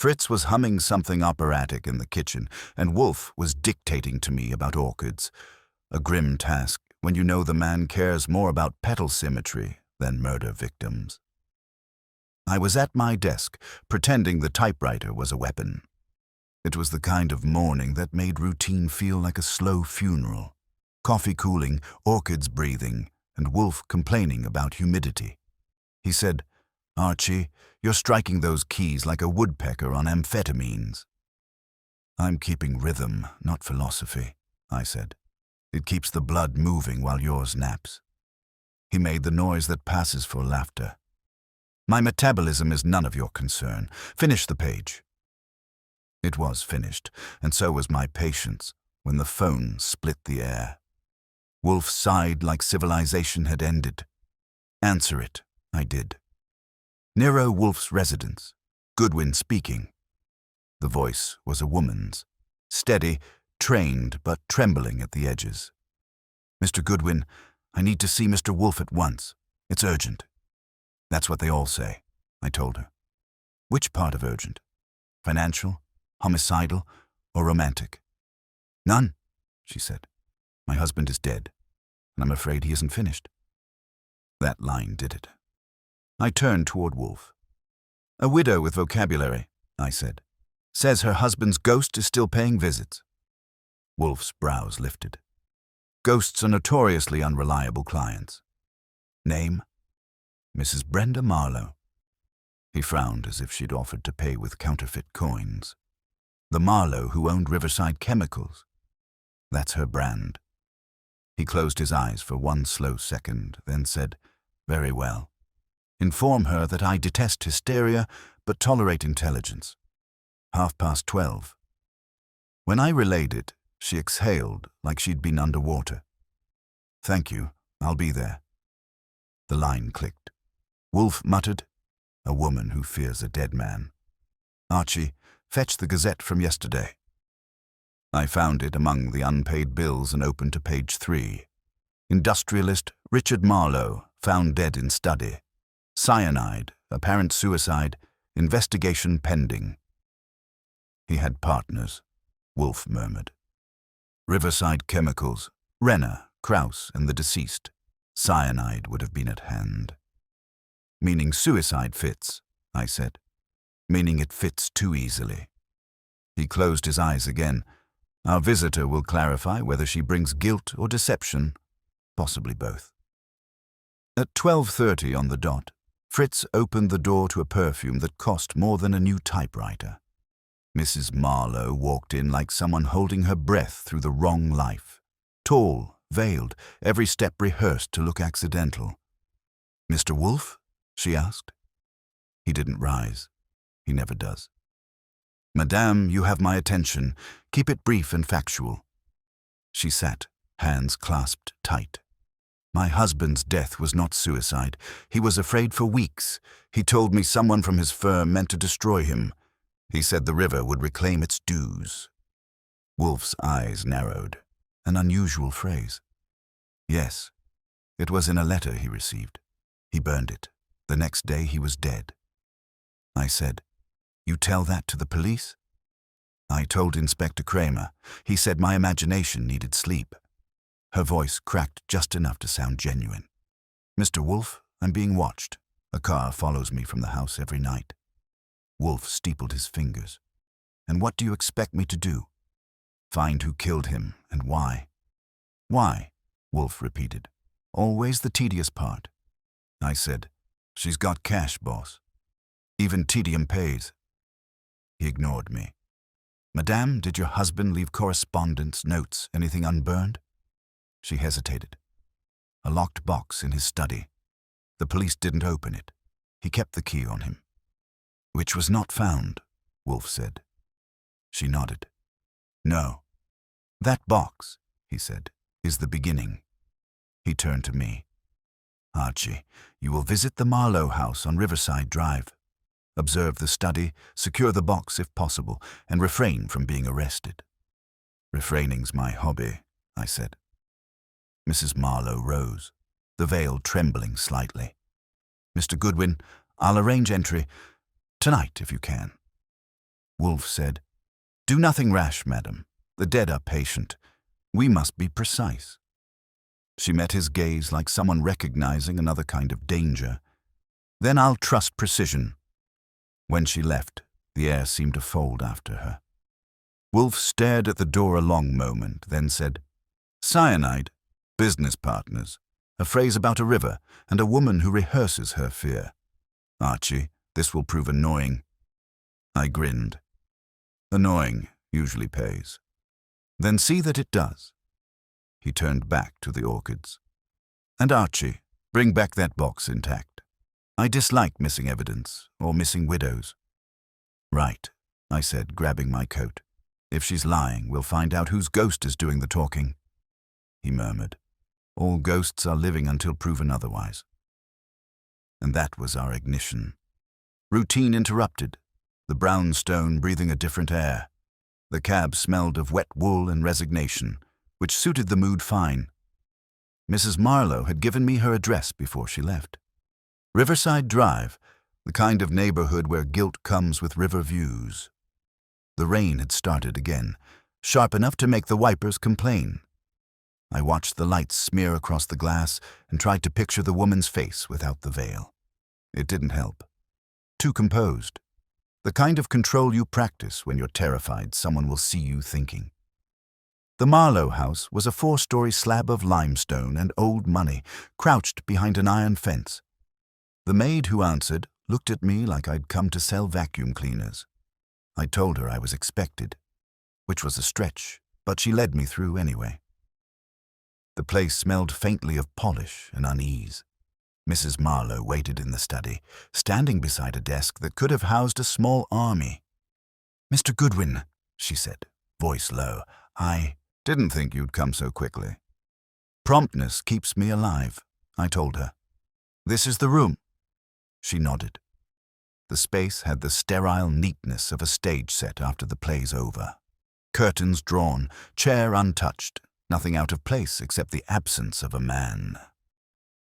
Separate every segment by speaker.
Speaker 1: Fritz was humming something operatic in the kitchen, and Wolfe was dictating to me about orchids. A grim task when you know the man cares more about petal symmetry than murder victims. I was at my desk, pretending the typewriter was a weapon. It was the kind of morning that made routine feel like a slow funeral. Coffee cooling, orchids breathing, and Wolfe complaining about humidity. He said, "Archie, you're striking those keys like a woodpecker on amphetamines." "I'm keeping rhythm, not philosophy," I said. "It keeps the blood moving while yours naps." He made the noise that passes for laughter. "My metabolism is none of your concern. Finish the page." It was finished, and so was my patience, when the phone split the air. Wolfe sighed like civilization had ended. "Answer it," I did. "Nero Wolfe's residence. Goodwin speaking." The voice was a woman's, steady, trained, but trembling at the edges. "Mr. Goodwin, I need to see Mr. Wolfe at once. It's urgent." "That's what they all say," I told her. "Which part of urgent? Financial, homicidal, or romantic?" "None," she said. "My husband is dead, and I'm afraid he isn't finished." That line did it. I turned toward Wolfe. "A widow with vocabulary," I said. "Says her husband's ghost is still paying visits." Wolfe's brows lifted. "Ghosts are notoriously unreliable clients." "Name?" "Mrs. Brenda Marlowe." He frowned as if she'd offered to pay with counterfeit coins. "The Marlowe who owned Riverside Chemicals. That's her brand." He closed his eyes for one slow second, then said, "Very well. Inform her that I detest hysteria, but tolerate intelligence. 12:30. When I relayed it, she exhaled like she'd been underwater. "Thank you, I'll be there." The line clicked. Wolfe muttered, "A woman who fears a dead man. Archie, fetch the Gazette from yesterday." I found it among the unpaid bills and opened to page 3. Industrialist Richard Marlowe, found dead in study. Cyanide, apparent suicide, investigation pending. "He had partners," Wolfe murmured. "Riverside Chemicals, Renner, Krauss, and the deceased. Cyanide would have been at hand." "Meaning suicide fits," I said. "Meaning it fits too easily." He closed his eyes again. "Our visitor will clarify whether she brings guilt or deception, possibly both." At 12:30 on the dot, Fritz opened the door to a perfume that cost more than a new typewriter. Mrs. Marlowe walked in like someone holding her breath through the wrong life. Tall, veiled, every step rehearsed to look accidental. "Mr. Wolfe?" she asked. He didn't rise. He never does. "Madame, you have my attention. Keep it brief and factual." She sat, hands clasped tight. "My husband's death was not suicide. He was afraid for weeks. He told me someone from his firm meant to destroy him. He said the river would reclaim its dues." Wolfe's eyes narrowed. An unusual phrase. "Yes, it was in a letter he received. He burned it. The next day he was dead." I said, "You tell that to the police?" "I told Inspector Kramer. He said my imagination needed sleep." Her voice cracked just enough to sound genuine. "Mr. Wolfe, I'm being watched. A car follows me from the house every night." Wolfe steepled his fingers. "And what do you expect me to do?" "Find who killed him and why." "Why?" Wolfe repeated. "Always the tedious part." I said, "She's got cash, boss. Even tedium pays." He ignored me. "Madame, did your husband leave correspondence, notes, anything unburned?" She hesitated. "A locked box in his study. The police didn't open it. He kept the key on him." "Which was not found," Wolfe said. She nodded. "No. That box," he said, "is the beginning." He turned to me. "Archie, you will visit the Marlowe house on Riverside Drive. Observe the study, secure the box if possible, and refrain from being arrested." "Refraining's my hobby," I said. Mrs. Marlowe rose, the veil trembling slightly. "Mr. Goodwin, I'll arrange entry tonight if you can." Wolfe said. "Do nothing rash, madam. The dead are patient. We must be precise." She met his gaze like someone recognizing another kind of danger. "Then I'll trust precision." When she left, the air seemed to fold after her. Wolfe stared at the door a long moment, then said, "Cyanide, business partners, a phrase about a river, and a woman who rehearses her fear. Archie, this will prove annoying." I grinned. "Annoying usually pays." "Then see that it does." He turned back to the orchids. "And Archie, bring back that box intact. I dislike missing evidence or missing widows." "Right," I said, grabbing my coat. "If she's lying, we'll find out whose ghost is doing the talking." He murmured, "All ghosts are living until proven otherwise." And that was our ignition. Routine interrupted, the brownstone breathing a different air. The cab smelled of wet wool and resignation, which suited the mood fine. Mrs. Marlowe had given me her address before she left. Riverside Drive, the kind of neighborhood where guilt comes with river views. The rain had started again, sharp enough to make the wipers complain. I watched the lights smear across the glass and tried to picture the woman's face without the veil. It didn't help. Too composed. The kind of control you practice when you're terrified someone will see you thinking. The Marlowe house was a 4-story slab of limestone and old money, crouched behind an iron fence. The maid who answered looked at me like I'd come to sell vacuum cleaners. I told her I was expected, which was a stretch, but she led me through anyway. The place smelled faintly of polish and unease. Mrs. Marlowe waited in the study, standing beside a desk that could have housed a small army. "Mr. Goodwin," she said, voice low, "I didn't think you'd come so quickly." "Promptness keeps me alive," I told her. "This is the room." She nodded. The space had the sterile neatness of a stage set after the play's over. Curtains drawn, chair untouched, nothing out of place except the absence of a man.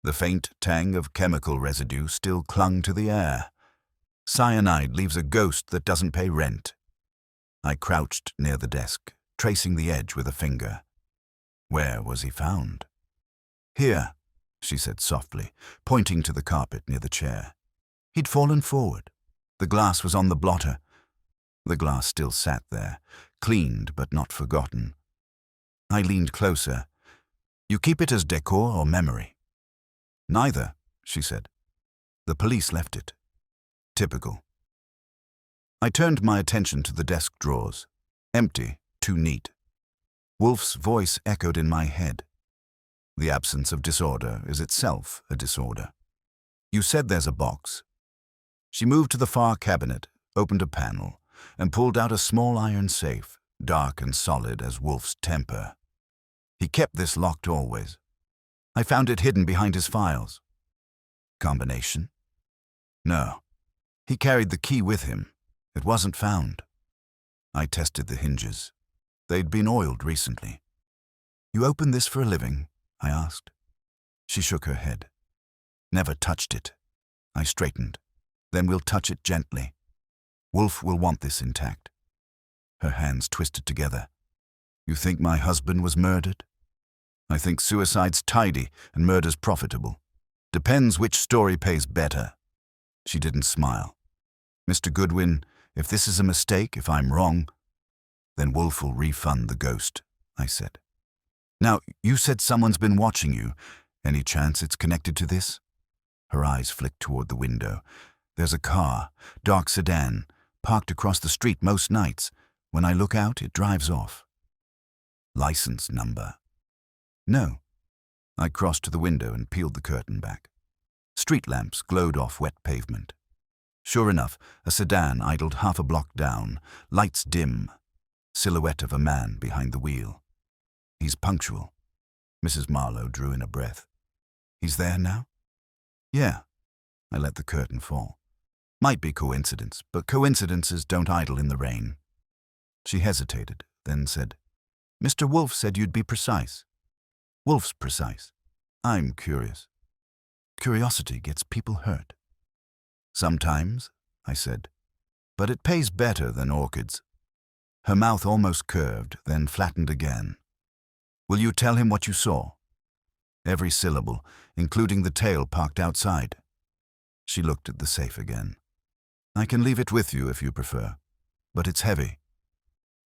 Speaker 1: The faint tang of chemical residue still clung to the air. Cyanide leaves a ghost that doesn't pay rent. I crouched near the desk, tracing the edge with a finger. Where was he found? "Here," she said softly, pointing to the carpet near the chair. He'd fallen forward. The glass was on the blotter. The glass still sat there, cleaned but not forgotten. I leaned closer. "You keep it as decor or memory?" "Neither," she said. "The police left it. Typical." I turned my attention to the desk drawers. Empty, too neat. Wolfe's voice echoed in my head. "The absence of disorder is itself a disorder. You said there's a box." She moved to the far cabinet, opened a panel, and pulled out a small iron safe, dark and solid as Wolfe's temper. He kept this locked always. I found it hidden behind his files. Combination? No. He carried the key with him. It wasn't found. I tested the hinges. They'd been oiled recently. "You open this for a living?" I asked. She shook her head. "Never touched it." I straightened. "Then we'll touch it gently. Wolfe will want this intact." Her hands twisted together. "You think my husband was murdered?" "I think suicide's tidy and murder's profitable. Depends which story pays better." She didn't smile. "Mr. Goodwin, if this is a mistake, if I'm wrong, then Wolfe will refund the ghost," I said. "Now, you said someone's been watching you. Any chance it's connected to this?" Her eyes flicked toward the window. "There's a car, dark sedan, parked across the street most nights. When I look out, it drives off." "License number?" "No." I crossed to the window and peeled the curtain back. Street lamps glowed off wet pavement. Sure enough, a sedan idled half a block down, lights dim, silhouette of a man behind the wheel. "He's punctual." Mrs. Marlowe drew in a breath. "He's there now?" "Yeah." I let the curtain fall. "Might be coincidence, but coincidences don't idle in the rain." She hesitated, then said, "Mr. Wolfe said you'd be precise." "Wolfe's precise. I'm curious." "Curiosity gets people hurt." "Sometimes," I said, but it pays better than orchids." Her mouth almost curved, then flattened again. "Will you tell him what you saw?" Every syllable, including the tail parked outside. She looked at the safe again. "I can leave it with you if you prefer, but it's heavy.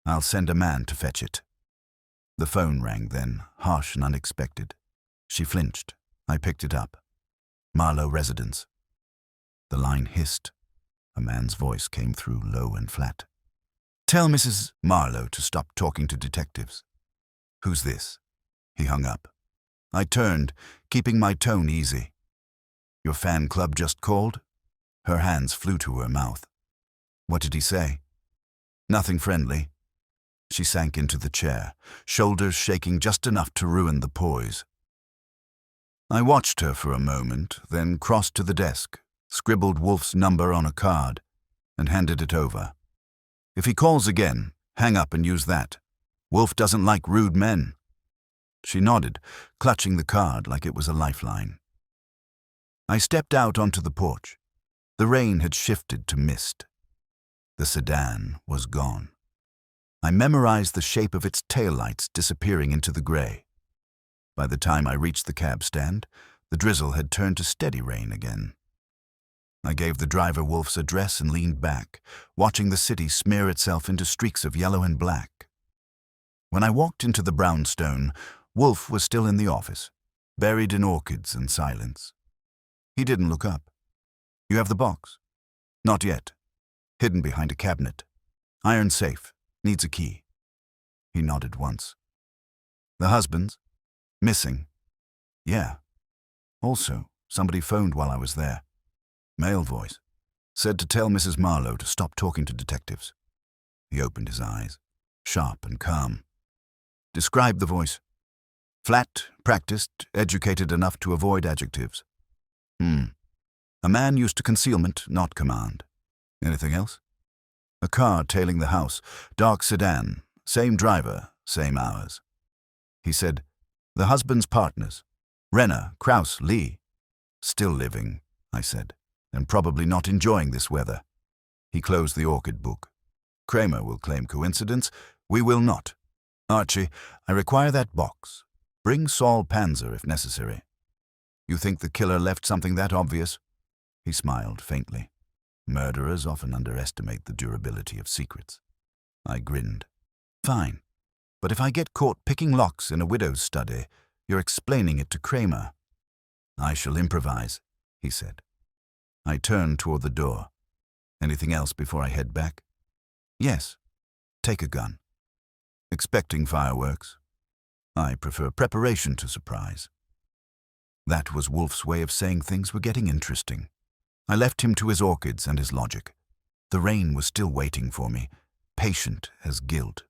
Speaker 1: I'll send a man to fetch it." The phone rang then, harsh and unexpected. She flinched. I picked it up. "Marlowe residence." The line hissed. A man's voice came through, low and flat. "Tell Mrs. Marlowe to stop talking to detectives." "Who's this?" He hung up. I turned, keeping my tone easy. "Your fan club just called?" Her hands flew to her mouth. "What did he say?" "Nothing friendly." She sank into the chair, shoulders shaking just enough to ruin the poise. I watched her for a moment, then crossed to the desk, scribbled Wolfe's number on a card, and handed it over. "If he calls again, hang up and use that. Wolfe doesn't like rude men." She nodded, clutching the card like it was a lifeline. I stepped out onto the porch. The rain had shifted to mist. The sedan was gone. I memorized the shape of its taillights disappearing into the gray. By the time I reached the cab stand, the drizzle had turned to steady rain again. I gave the driver Wolfe's address and leaned back, watching the city smear itself into streaks of yellow and black. When I walked into the brownstone, Wolfe was still in the office, buried in orchids and silence. He didn't look up. "You have the box?" "Not yet. Hidden behind a cabinet. Iron safe. Needs a key." He nodded once. "The husband's? Missing?" "Yeah. Also, somebody phoned while I was there. Male voice. Said to tell Mrs. Marlowe to stop talking to detectives." He opened his eyes, sharp and calm. "Describe the voice." "Flat, practiced, educated enough to avoid adjectives." A man used to concealment, not command." "Anything else?" "A car tailing the house, dark sedan, same driver, same hours." He said, "The husband's partners. Renner, Kraus, Lee." "Still living," I said, "and probably not enjoying this weather." He closed the orchid book. "Kramer will claim coincidence. We will not. Archie, I require that box. Bring Saul Panzer if necessary." "You think the killer left something that obvious?" He smiled faintly. Murderers often underestimate the durability of secrets. I grinned. "Fine. But if I get caught picking locks in a widow's study, you're explaining it to Kramer." "I shall improvise," he said. I turned toward the door. "Anything else before I head back?" "Yes. Take a gun." "Expecting fireworks?" "I prefer preparation to surprise." That was Wolfe's way of saying things were getting interesting. I left him to his orchids and his logic. The rain was still waiting for me, patient as guilt.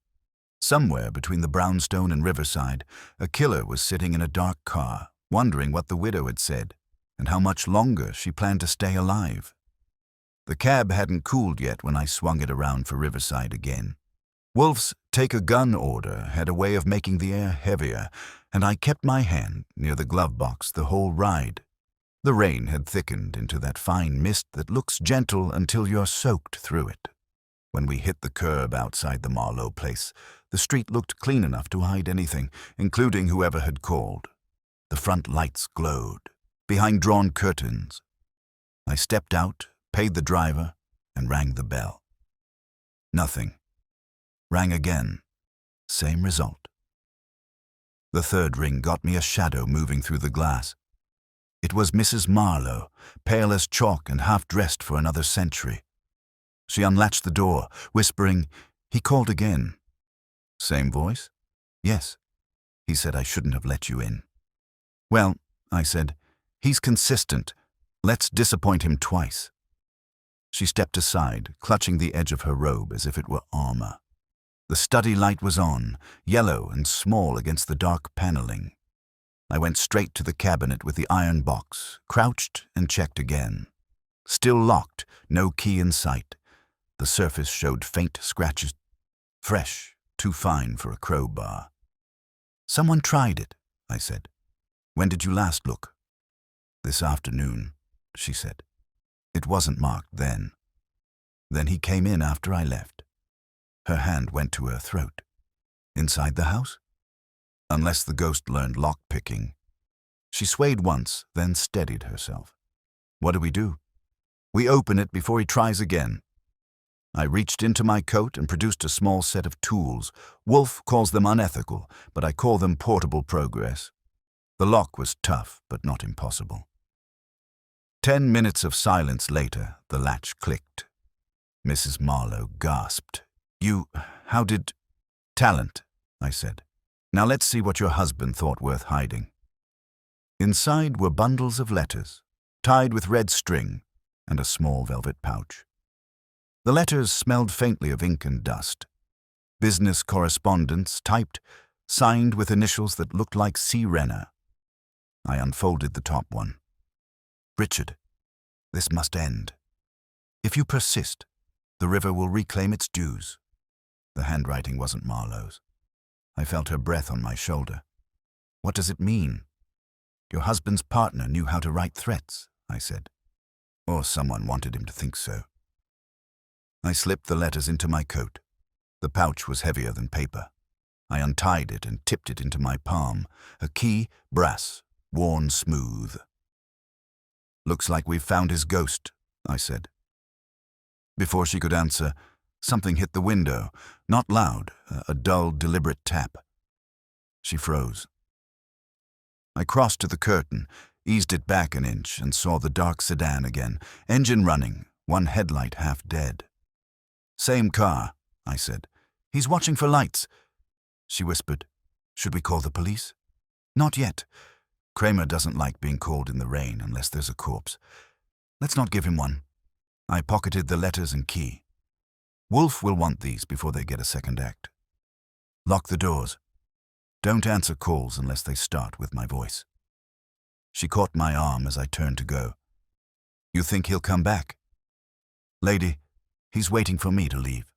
Speaker 1: Somewhere between the brownstone and Riverside, a killer was sitting in a dark car, wondering what the widow had said and how much longer she planned to stay alive. The cab hadn't cooled yet when I swung it around for Riverside again. Wolfe's take-a-gun order had a way of making the air heavier, and I kept my hand near the glove box the whole ride. The rain had thickened into that fine mist that looks gentle until you're soaked through it. When we hit the curb outside the Marlowe place, the street looked clean enough to hide anything, including whoever had called. The front lights glowed, behind drawn curtains. I stepped out, paid the driver, and rang the bell. Nothing. Rang again. Same result. The third ring got me a shadow moving through the glass. It was Mrs. Marlowe, pale as chalk and half-dressed for another century. She unlatched the door, whispering, "He called again." "Same voice?" "Yes. He said I shouldn't have let you in." "Well," I said, "he's consistent. Let's disappoint him twice." She stepped aside, clutching the edge of her robe as if it were armor. The study light was on, yellow and small against the dark paneling. I went straight to the cabinet with the iron box, crouched and checked again. Still locked, no key in sight. The surface showed faint scratches. Fresh, too fine for a crowbar. "Someone tried it," I said. "When did you last look?" "This afternoon," she said. "It wasn't marked then." Then he came in after I left. Her hand went to her throat. Inside the house? Unless the ghost learned lock-picking. She swayed once, then steadied herself. What do? We open it before he tries again. I reached into my coat and produced a small set of tools. Wolfe calls them unethical, but I call them portable progress. The lock was tough, but not impossible. 10 minutes of silence later, the latch clicked. Mrs. Marlowe gasped. How did... Talent, I said. Now let's see what your husband thought worth hiding. Inside were bundles of letters, tied with red string, and a small velvet pouch. The letters smelled faintly of ink and dust. Business correspondence, typed, signed with initials that looked like C. Renner. I unfolded the top one. Richard, this must end. If you persist, the river will reclaim its dues. The handwriting wasn't Marlowe's. I felt her breath on my shoulder. What does it mean? Your husband's partner knew how to write threats, I said. Or someone wanted him to think so. I slipped the letters into my coat. The pouch was heavier than paper. I untied it and tipped it into my palm. A key, brass, worn smooth. Looks like we've found his ghost, I said. Before she could answer, something hit the window, not loud, a dull, deliberate tap. She froze. I crossed to the curtain, eased it back an inch, and saw the dark sedan again, engine running, one headlight half dead. Same car, I said. He's watching for lights. She whispered. Should we call the police? Not yet. Kramer doesn't like being called in the rain unless there's a corpse. Let's not give him one. I pocketed the letters and key. Wolfe will want these before they get a second act. Lock the doors. Don't answer calls unless they start with my voice. She caught my arm as I turned to go. You think he'll come back? Lady, he's waiting for me to leave.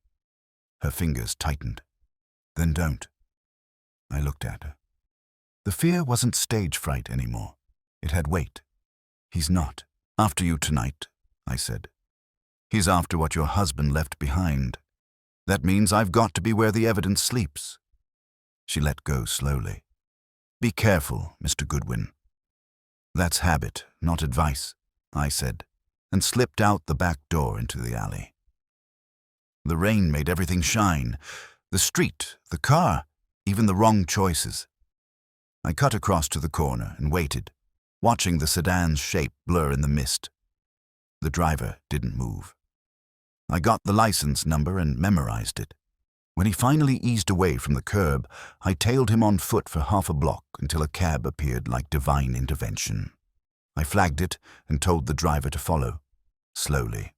Speaker 1: Her fingers tightened. Then don't. I looked at her. The fear wasn't stage fright anymore. It had weight. He's not. After you tonight, I said. He's after what your husband left behind. That means I've got to be where the evidence sleeps. She let go slowly. Be careful, Mr. Goodwin. That's habit, not advice, I said, and slipped out the back door into the alley. The rain made everything shine. The street, the car, even the wrong choices. I cut across to the corner and waited, watching the sedan's shape blur in the mist. The driver didn't move. I got the license number and memorized it. When he finally eased away from the curb, I tailed him on foot for half a block until a cab appeared like divine intervention. I flagged it and told the driver to follow, slowly.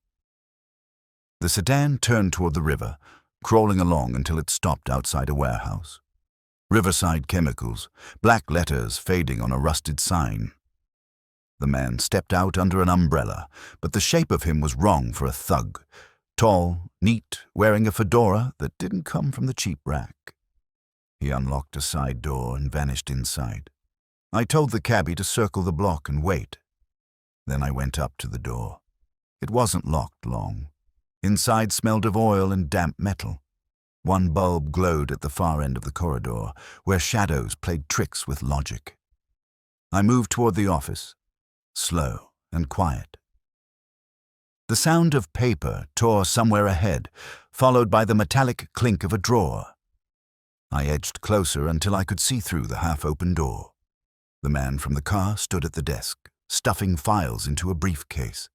Speaker 1: The sedan turned toward the river, crawling along until it stopped outside a warehouse. Riverside Chemicals, black letters fading on a rusted sign. The man stepped out under an umbrella, but the shape of him was wrong for a thug. Tall, neat, wearing a fedora that didn't come from the cheap rack. He unlocked a side door and vanished inside. I told the cabbie to circle the block and wait. Then I went up to the door. It wasn't locked long. Inside smelled of oil and damp metal. One bulb glowed at the far end of the corridor, where shadows played tricks with logic. I moved toward the office, slow and quiet. The sound of paper tore somewhere ahead, followed by the metallic clink of a drawer. I edged closer until I could see through the half-open door. The man from the car stood at the desk, stuffing files into a briefcase.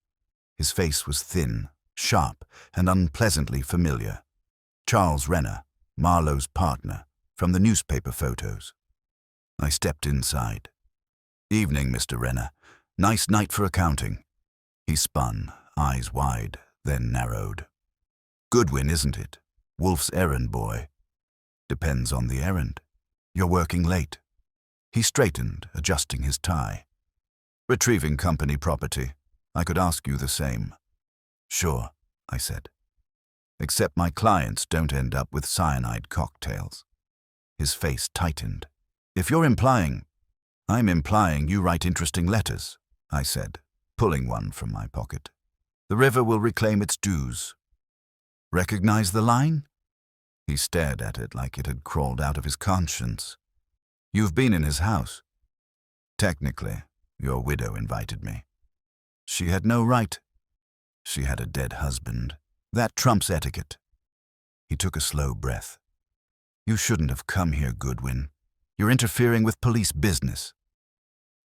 Speaker 1: His face was thin, sharp, and unpleasantly familiar. Charles Renner, Marlowe's partner, from the newspaper photos. I stepped inside. Evening, Mr. Renner. Nice night for accounting. He spun, eyes wide, then narrowed. Goodwin, isn't it? Wolfe's errand boy. Depends on the errand. You're working late. He straightened, adjusting his tie. Retrieving company property. I could ask you the same. Sure, I said. Except my clients don't end up with cyanide cocktails. His face tightened. If you're implying... I'm implying you write interesting letters, I said, pulling one from my pocket. The river will reclaim its dues. Recognize the line? He stared at it like it had crawled out of his conscience. You've been in his house. Technically, your widow invited me. She had no right. She had a dead husband. That trumps etiquette. He took a slow breath. You shouldn't have come here, Goodwin. You're interfering with police business.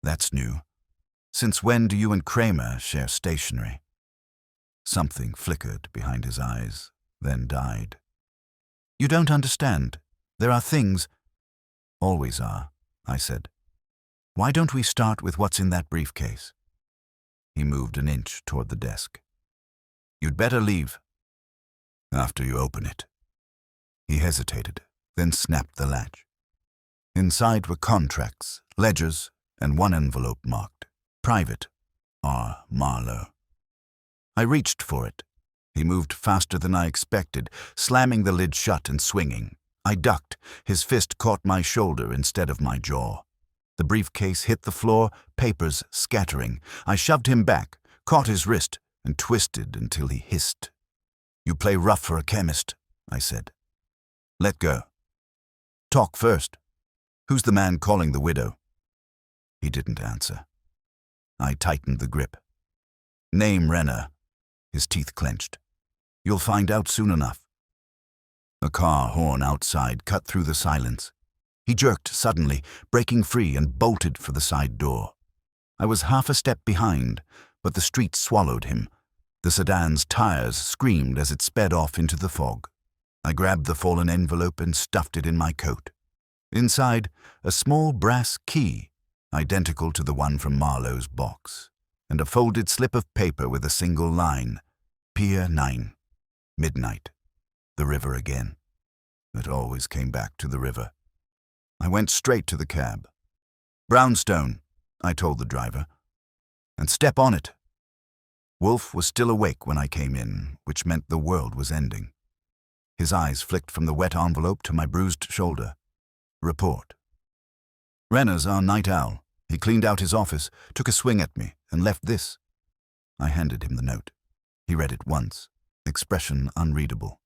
Speaker 1: That's new. Since when do you and Kramer share stationery? Something flickered behind his eyes, then died. You don't understand. There are things— Always are, I said. Why don't we start with what's in that briefcase? He moved an inch toward the desk. You'd better leave. After you open it. He hesitated, then snapped the latch. Inside were contracts, ledgers, and one envelope marked Private R. Marlowe. I reached for it. He moved faster than I expected, slamming the lid shut and swinging. I ducked. His fist caught my shoulder instead of my jaw. The briefcase hit the floor, papers scattering. I shoved him back, caught his wrist, and twisted until he hissed. You play rough for a chemist, I said. Let go. Talk first. Who's the man calling the widow? He didn't answer. I tightened the grip. Name Renner. His teeth clenched. You'll find out soon enough. A car horn outside cut through the silence. He jerked suddenly, breaking free, and bolted for the side door. I was half a step behind, but the street swallowed him. The sedan's tires screamed as it sped off into the fog. I grabbed the fallen envelope and stuffed it in my coat. Inside, a small brass key, identical to the one from Marlowe's box, and a folded slip of paper with a single line, Pier 9, midnight, the river again. It always came back to the river. I went straight to the cab. Brownstone, I told the driver, and step on it. Wolfe was still awake when I came in, which meant the world was ending. His eyes flicked from the wet envelope to my bruised shoulder. Report. Renner's our night owl. He cleaned out his office, took a swing at me, and left this. I handed him the note. He read it once, expression unreadable.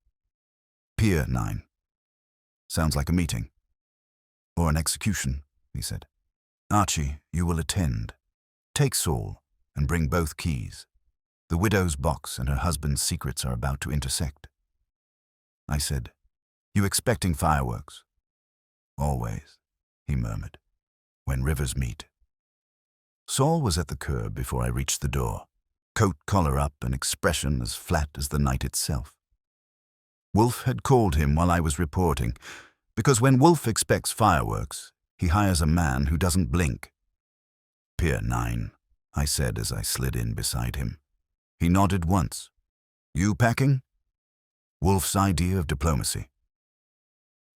Speaker 1: Pier 9. Sounds like a meeting. Or an execution, he said. Archie, you will attend. Take Saul and bring both keys. The widow's box and her husband's secrets are about to intersect. I said, You expecting fireworks? Always, he murmured, when rivers meet. Saul was at the curb before I reached the door, coat collar up, an expression as flat as the night itself. Wolfe had called him while I was reporting, because when Wolfe expects fireworks, he hires a man who doesn't blink. Pier 9, I said as I slid in beside him. He nodded once. You packing? Wolfe's idea of diplomacy.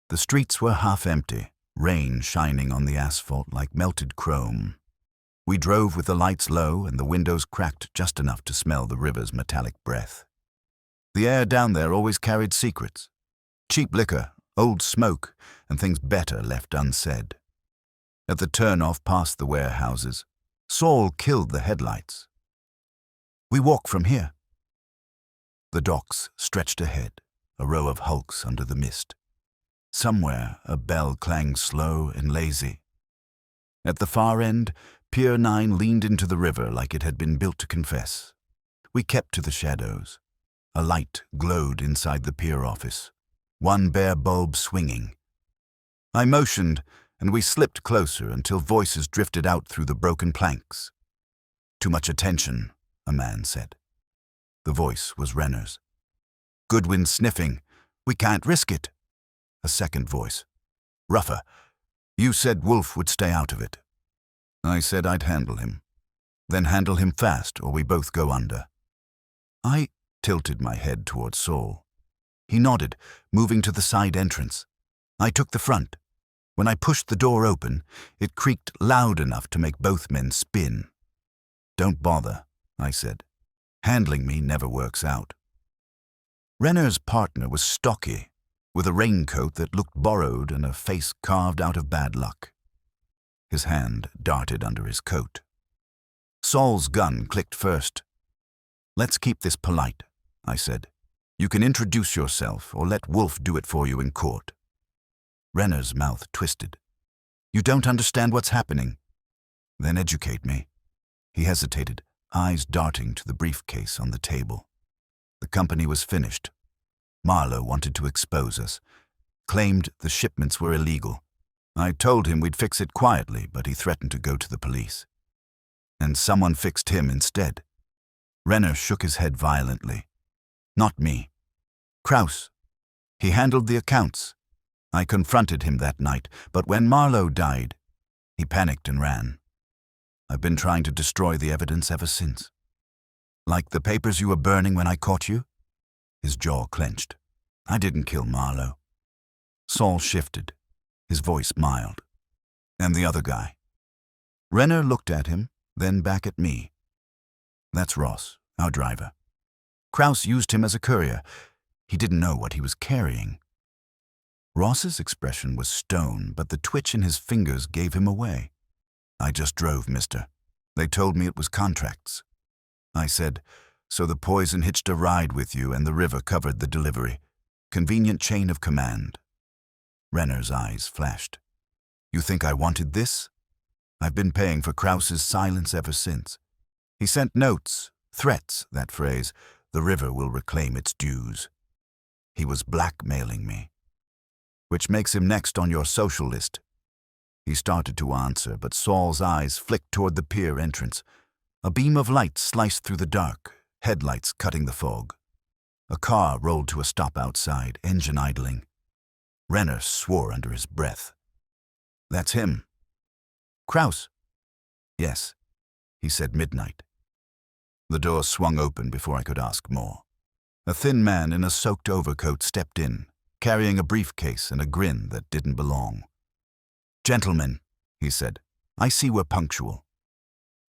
Speaker 1: The streets were half empty, rain shining on the asphalt like melted chrome. We drove with the lights low and the windows cracked just enough to smell the river's metallic breath. The air down there always carried secrets. Cheap liquor, old smoke, and things better left unsaid. At the turn-off past the warehouses, Saul killed the headlights. We walk from here. The docks stretched ahead, a row of hulks under the mist. Somewhere a bell clanged slow and lazy. At the far end, Pier 9 leaned into the river like it had been built to confess. We kept to the shadows. A light glowed inside the pier office, one bare bulb swinging. I motioned, and we slipped closer until voices drifted out through the broken planks. Too much attention, a man said. The voice was Renner's. Goodwin sniffing. We can't risk it. A second voice. Rougher. You said Wolfe would stay out of it. I said I'd handle him. Then handle him fast or we both go under. I tilted my head toward Saul. He nodded, moving to the side entrance. I took the front. When I pushed the door open, it creaked loud enough to make both men spin. Don't bother, I said. Handling me never works out. Renner's partner was stocky, with a raincoat that looked borrowed and a face carved out of bad luck. His hand darted under his coat. Saul's gun clicked first. Let's keep this polite, I said. You can introduce yourself or let Wolfe do it for you in court. Renner's mouth twisted. You don't understand what's happening. Then educate me. He hesitated, eyes darting to the briefcase on the table. The company was finished. Marlowe wanted to expose us, claimed the shipments were illegal. I told him we'd fix it quietly, but he threatened to go to the police. And someone fixed him instead. Renner shook his head violently. Not me. Krauss. He handled the accounts. I confronted him that night, but when Marlowe died, he panicked and ran. I've been trying to destroy the evidence ever since. Like the papers you were burning when I caught you? His jaw clenched. I didn't kill Marlowe. Saul shifted, his voice mild. And the other guy? Renner looked at him, then back at me. That's Ross, our driver. Krauss used him as a courier. He didn't know what he was carrying. Ross's expression was stone, but the twitch in his fingers gave him away. I just drove, mister. They told me it was contracts. I said, so the poison hitched a ride with you and the river covered the delivery. Convenient chain of command. Renner's eyes flashed. You think I wanted this? I've been paying for Krauss's silence ever since. He sent notes, threats, that phrase, the river will reclaim its dues. He was blackmailing me. Which makes him next on your social list. He started to answer, but Saul's eyes flicked toward the pier entrance. A beam of light sliced through the dark, headlights cutting the fog. A car rolled to a stop outside, engine idling. Renner swore under his breath. That's him. Krauss? Yes, he said midnight. The door swung open before I could ask more. A thin man in a soaked overcoat stepped in, carrying a briefcase and a grin that didn't belong. Gentlemen, he said, I see we're punctual.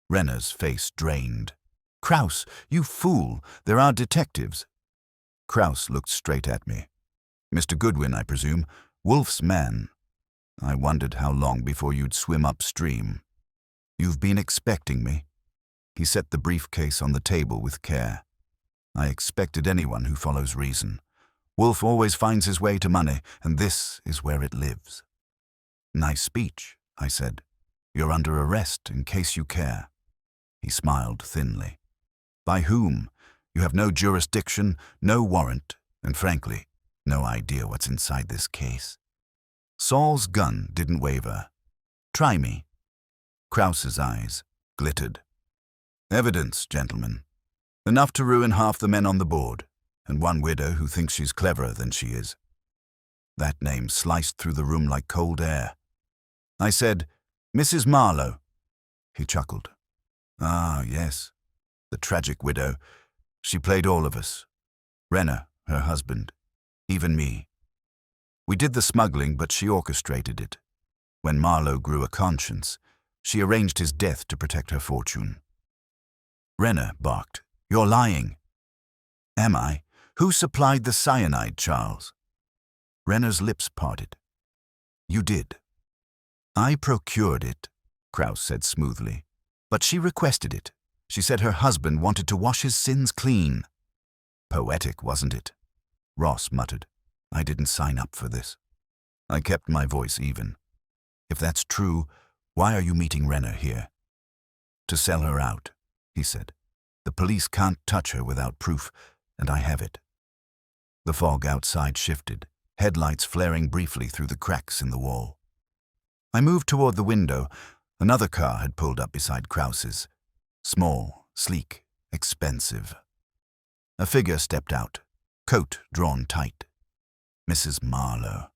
Speaker 1: Renner's face drained. Krauss, you fool, there are detectives. Krauss looked straight at me. Mr. Goodwin, I presume, Wolfe's man. I wondered how long before you'd swim upstream. You've been expecting me. He set the briefcase on the table with care. I expected anyone who follows reason. Wolfe always finds his way to money, and this is where it lives. Nice speech, I said. You're under arrest in case you care. He smiled thinly. By whom? You have no jurisdiction, no warrant, and frankly, no idea what's inside this case. Saul's gun didn't waver. Try me. Krauss's eyes glittered. Evidence, gentlemen. Enough to ruin half the men on the board, and one widow who thinks she's cleverer than she is. That name sliced through the room like cold air. I said, Mrs. Marlowe. He chuckled. Ah, yes. The tragic widow. She played all of us. Renner, her husband. Even me. We did the smuggling, but she orchestrated it. When Marlowe grew a conscience, she arranged his death to protect her fortune. Renner barked. You're lying. Am I? Who supplied the cyanide, Charles? Renner's lips parted. You did. I procured it, Krauss said smoothly. But she requested it. She said her husband wanted to wash his sins clean. Poetic, wasn't it? Ross muttered. I didn't sign up for this. I kept my voice even. If that's true, why are you meeting Renner here? To sell her out, he said. The police can't touch her without proof, and I have it. The fog outside shifted, headlights flaring briefly through the cracks in the wall. I moved toward the window. Another car had pulled up beside Krauss's. Small, sleek, expensive. A figure stepped out, coat drawn tight. Mrs. Marlowe.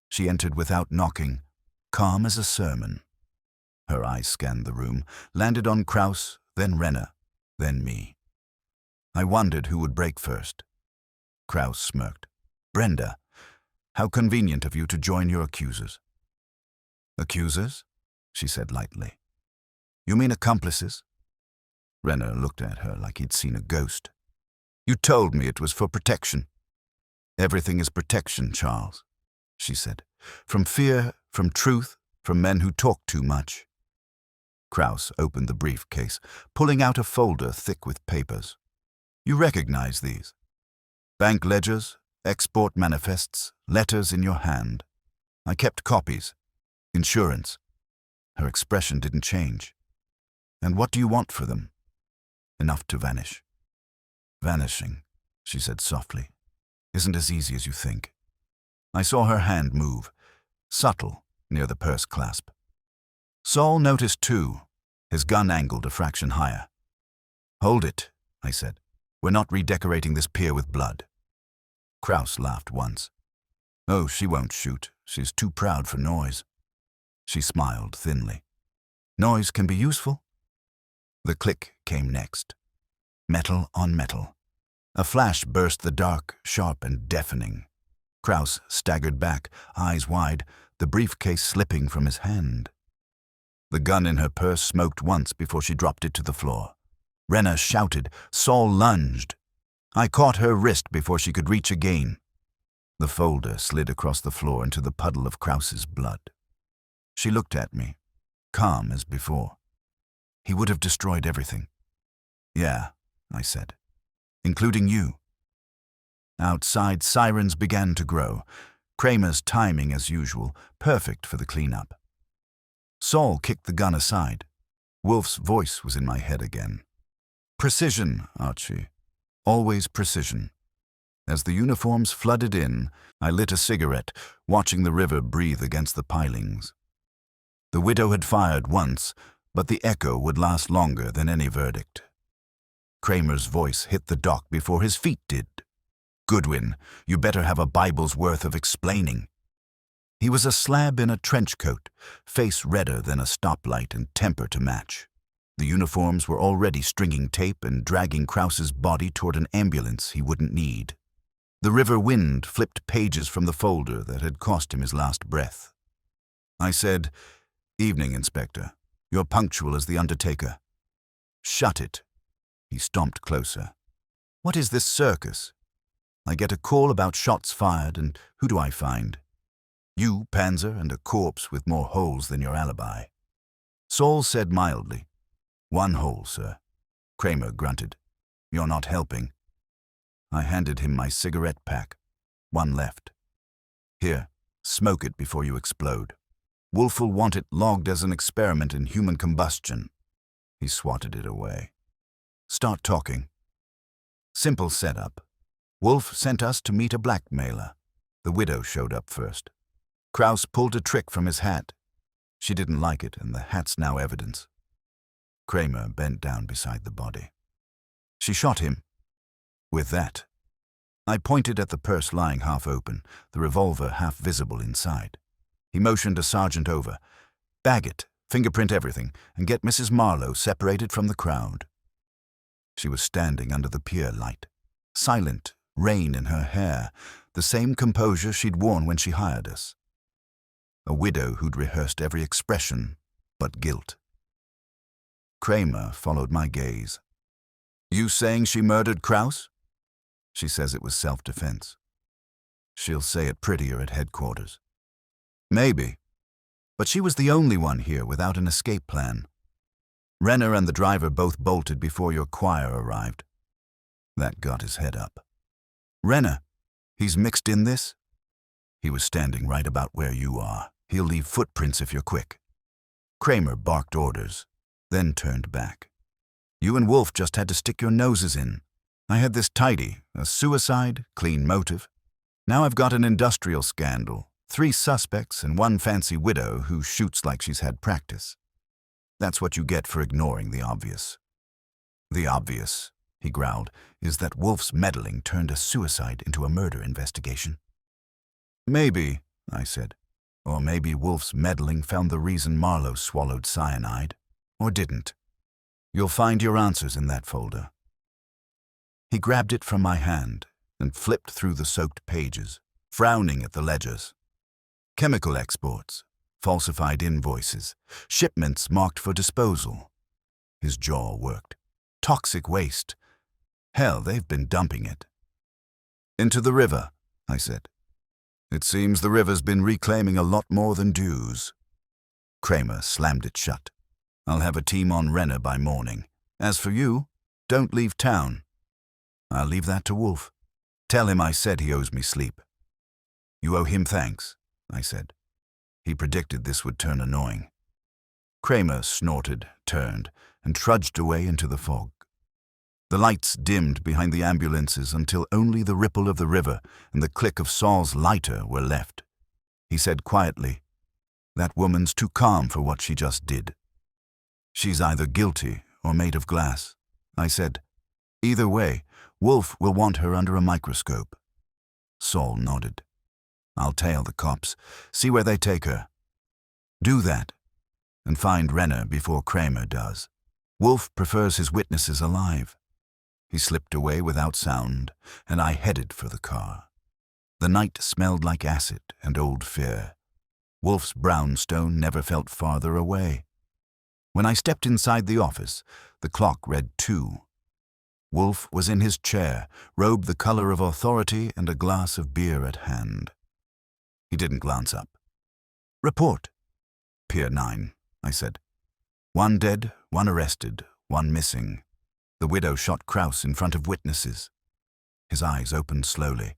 Speaker 1: She entered without knocking, calm as a sermon. Her eyes scanned the room, landed on Krauss, then Renner, then me. I wondered who would break first. Krauss smirked. Brenda, how convenient of you to join your accusers. Accusers? She said lightly. You mean accomplices? Renner looked at her like he'd seen a ghost. You told me it was for protection. Everything is protection, Charles, she said. From fear, from truth, from men who talk too much. Krauss opened the briefcase, pulling out a folder thick with papers. You recognize these? Bank ledgers, export manifests, letters in your hand. I kept copies. Insurance. Her expression didn't change. And what do you want for them? Enough to vanish. Vanishing, she said softly, isn't as easy as you think. I saw her hand move, subtle, near the purse clasp. Saul noticed too, his gun angled a fraction higher. Hold it, I said. We're not redecorating this pier with blood. Krauss laughed once. Oh, she won't shoot. She's too proud for noise. She smiled thinly. Noise can be useful. The click came next. Metal on metal. A flash burst the dark, sharp and deafening. Krauss staggered back, eyes wide, the briefcase slipping from his hand. The gun in her purse smoked once before she dropped it to the floor. Renner shouted. Saul lunged. I caught her wrist before she could reach again. The folder slid across the floor into the puddle of Krauss's blood. She looked at me, calm as before. He would have destroyed everything. Yeah, I said, including you. Outside, sirens began to grow. Kramer's timing, as usual, perfect for the cleanup. Saul kicked the gun aside. Wolfe's voice was in my head again. Precision, Archie. Always precision. As the uniforms flooded in, I lit a cigarette, watching the river breathe against the pilings. The widow had fired once, but the echo would last longer than any verdict. Kramer's voice hit the dock before his feet did. Goodwin, you better have a Bible's worth of explaining. He was a slab in a trench coat, face redder than a stoplight and temper to match. The uniforms were already stringing tape and dragging Krauss's body toward an ambulance he wouldn't need. The river wind flipped pages from the folder that had cost him his last breath. I said, Evening, Inspector. You're punctual as the undertaker. Shut it. He stomped closer. What is this circus? I get a call about shots fired, and who do I find? You, Panzer, and a corpse with more holes than your alibi. Saul said mildly, One hole, sir. Kramer grunted. You're not helping. I handed him my cigarette pack. One left. Here, smoke it before you explode. Wolfe will want it logged as an experiment in human combustion. He swatted it away. Start talking. Simple setup. Wolfe sent us to meet a blackmailer. The widow showed up first. Krauss pulled a trick from his hat. She didn't like it, and the hat's now evidence. Kramer bent down beside the body. She shot him. With that. I pointed at the purse lying half open, the revolver half visible inside. He motioned a sergeant over. Bag it, fingerprint everything, and get Mrs. Marlowe separated from the crowd. She was standing under the pier light, silent, rain in her hair, the same composure she'd worn when she hired us. A widow who'd rehearsed every expression but guilt. Kramer followed my gaze. You saying she murdered Krauss? She says it was self-defense. She'll say it prettier at headquarters. Maybe. But she was the only one here without an escape plan. Renner and the driver both bolted before your choir arrived. That got his head up. Renner, he's mixed in this? He was standing right about where you are. He'll leave footprints if you're quick. Kramer barked orders, then turned back. You and Wolfe just had to stick your noses in. I had this tidy, a suicide, clean motive. Now I've got an industrial scandal, 3 suspects and 1 fancy widow who shoots like she's had practice. That's what you get for ignoring the obvious. The obvious, he growled, is that Wolfe's meddling turned a suicide into a murder investigation. Maybe, I said. Or maybe Wolfe's meddling found the reason Marlowe swallowed cyanide, or didn't. You'll find your answers in that folder. He grabbed it from my hand and flipped through the soaked pages, frowning at the ledgers. Chemical exports, falsified invoices, shipments marked for disposal. His jaw worked. Toxic waste. Hell, they've been dumping it. Into the river, I said. It seems the river's been reclaiming a lot more than dues. Kramer slammed it shut. I'll have a team on Renner by morning. As for you, don't leave town. I'll leave that to Wolfe. Tell him I said he owes me sleep. You owe him thanks, I said. He predicted this would turn annoying. Kramer snorted, turned, and trudged away into the fog. The lights dimmed behind the ambulances until only the ripple of the river and the click of Saul's lighter were left. He said quietly, "That woman's too calm for what she just did." "She's either guilty or made of glass," I said. "Either way, Wolfe will want her under a microscope." Saul nodded. "I'll tail the cops, see where they take her." "Do that, and find Renner before Kramer does. Wolfe prefers his witnesses alive." He slipped away without sound, and I headed for the car. The night smelled like acid and old fear. Wolfe's brownstone never felt farther away. When I stepped inside the office, the clock read 2. Wolfe was in his chair, robe the color of authority and a glass of beer at hand. He didn't glance up. "Report." "Pier 9, I said. "1 dead, 1 arrested, 1 missing. The widow shot Kraus in front of witnesses." His eyes opened slowly.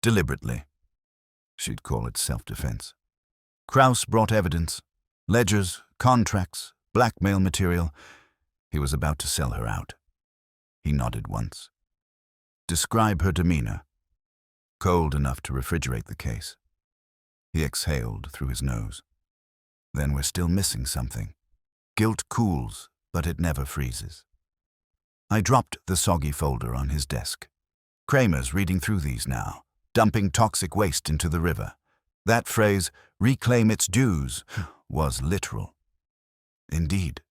Speaker 1: "Deliberately. She'd call it self-defense. Kraus brought evidence, ledgers, contracts, blackmail material. He was about to sell her out." He nodded once. "Describe her demeanor." "Cold enough to refrigerate the case." He exhaled through his nose. "Then we're still missing something. Guilt cools, but it never freezes." I dropped the soggy folder on his desk. "Kramer's reading through these now, dumping toxic waste into the river. That phrase, 'reclaim its dues,' was literal." "Indeed."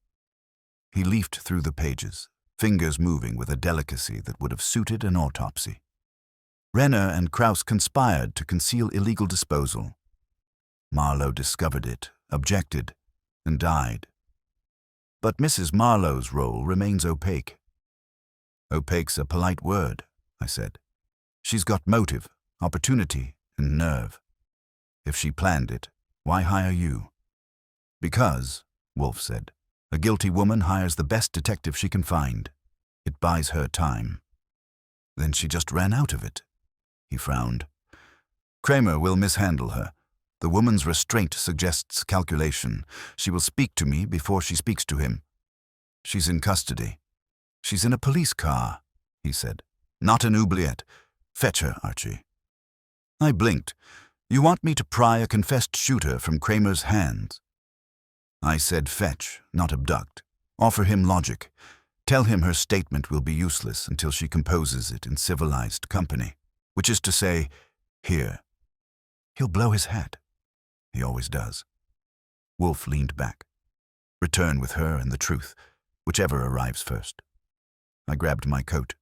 Speaker 1: He leafed through the pages, fingers moving with a delicacy that would have suited an autopsy. "Renner and Kraus conspired to conceal illegal disposal. Marlowe discovered it, objected, and died. But Mrs. Marlowe's role remains opaque." "Opaque's a polite word," I said. "She's got motive, opportunity, and nerve. If she planned it, why hire you?" "Because," Wolfe said, "a guilty woman hires the best detective she can find. It buys her time." "Then she just ran out of it." He frowned. "Kramer will mishandle her. The woman's restraint suggests calculation. She will speak to me before she speaks to him." "She's in custody." "She's in a police car," he said. "Not an oubliette. Fetch her, Archie." I blinked. "You want me to pry a confessed shooter from Kramer's hands?" I said fetch, not abduct. Offer him logic. Tell him her statement will be useless until she composes it in civilized company, which is to say, here. He'll blow his hat. He always does. Wolfe leaned back. "Return with her and the truth, whichever arrives first." I grabbed my coat.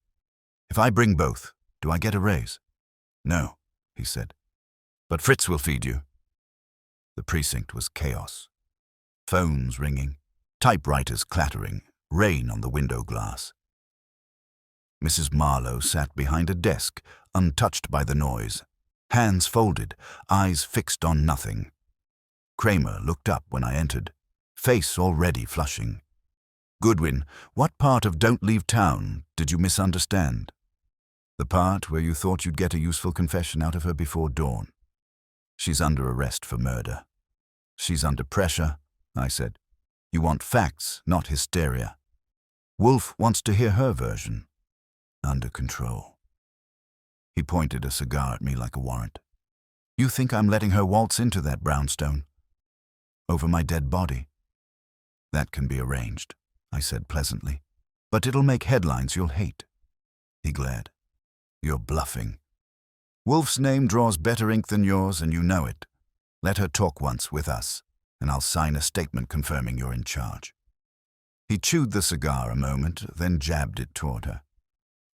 Speaker 1: "If I bring both, do I get a raise?" "No," he said. "But Fritz will feed you." The precinct was chaos. Phones ringing, typewriters clattering, rain on the window glass. Mrs. Marlowe sat behind a desk, untouched by the noise, hands folded, eyes fixed on nothing. Kramer looked up when I entered, face already flushing. "Goodwin, what part of Don't Leave Town did you misunderstand?" "The part where you thought you'd get a useful confession out of her before dawn. She's under arrest for murder." "She's under pressure," I said. "You want facts, not hysteria. Wolfe wants to hear her version." "Under control." He pointed a cigar at me like a warrant. "You think I'm letting her waltz into that brownstone?" "Over my dead body." "That can be arranged," I said pleasantly. "But it'll make headlines you'll hate." He glared. "You're bluffing. Wolfe's name draws better ink than yours, and you know it. Let her talk once with us, and I'll sign a statement confirming you're in charge." He chewed the cigar a moment, then jabbed it toward her.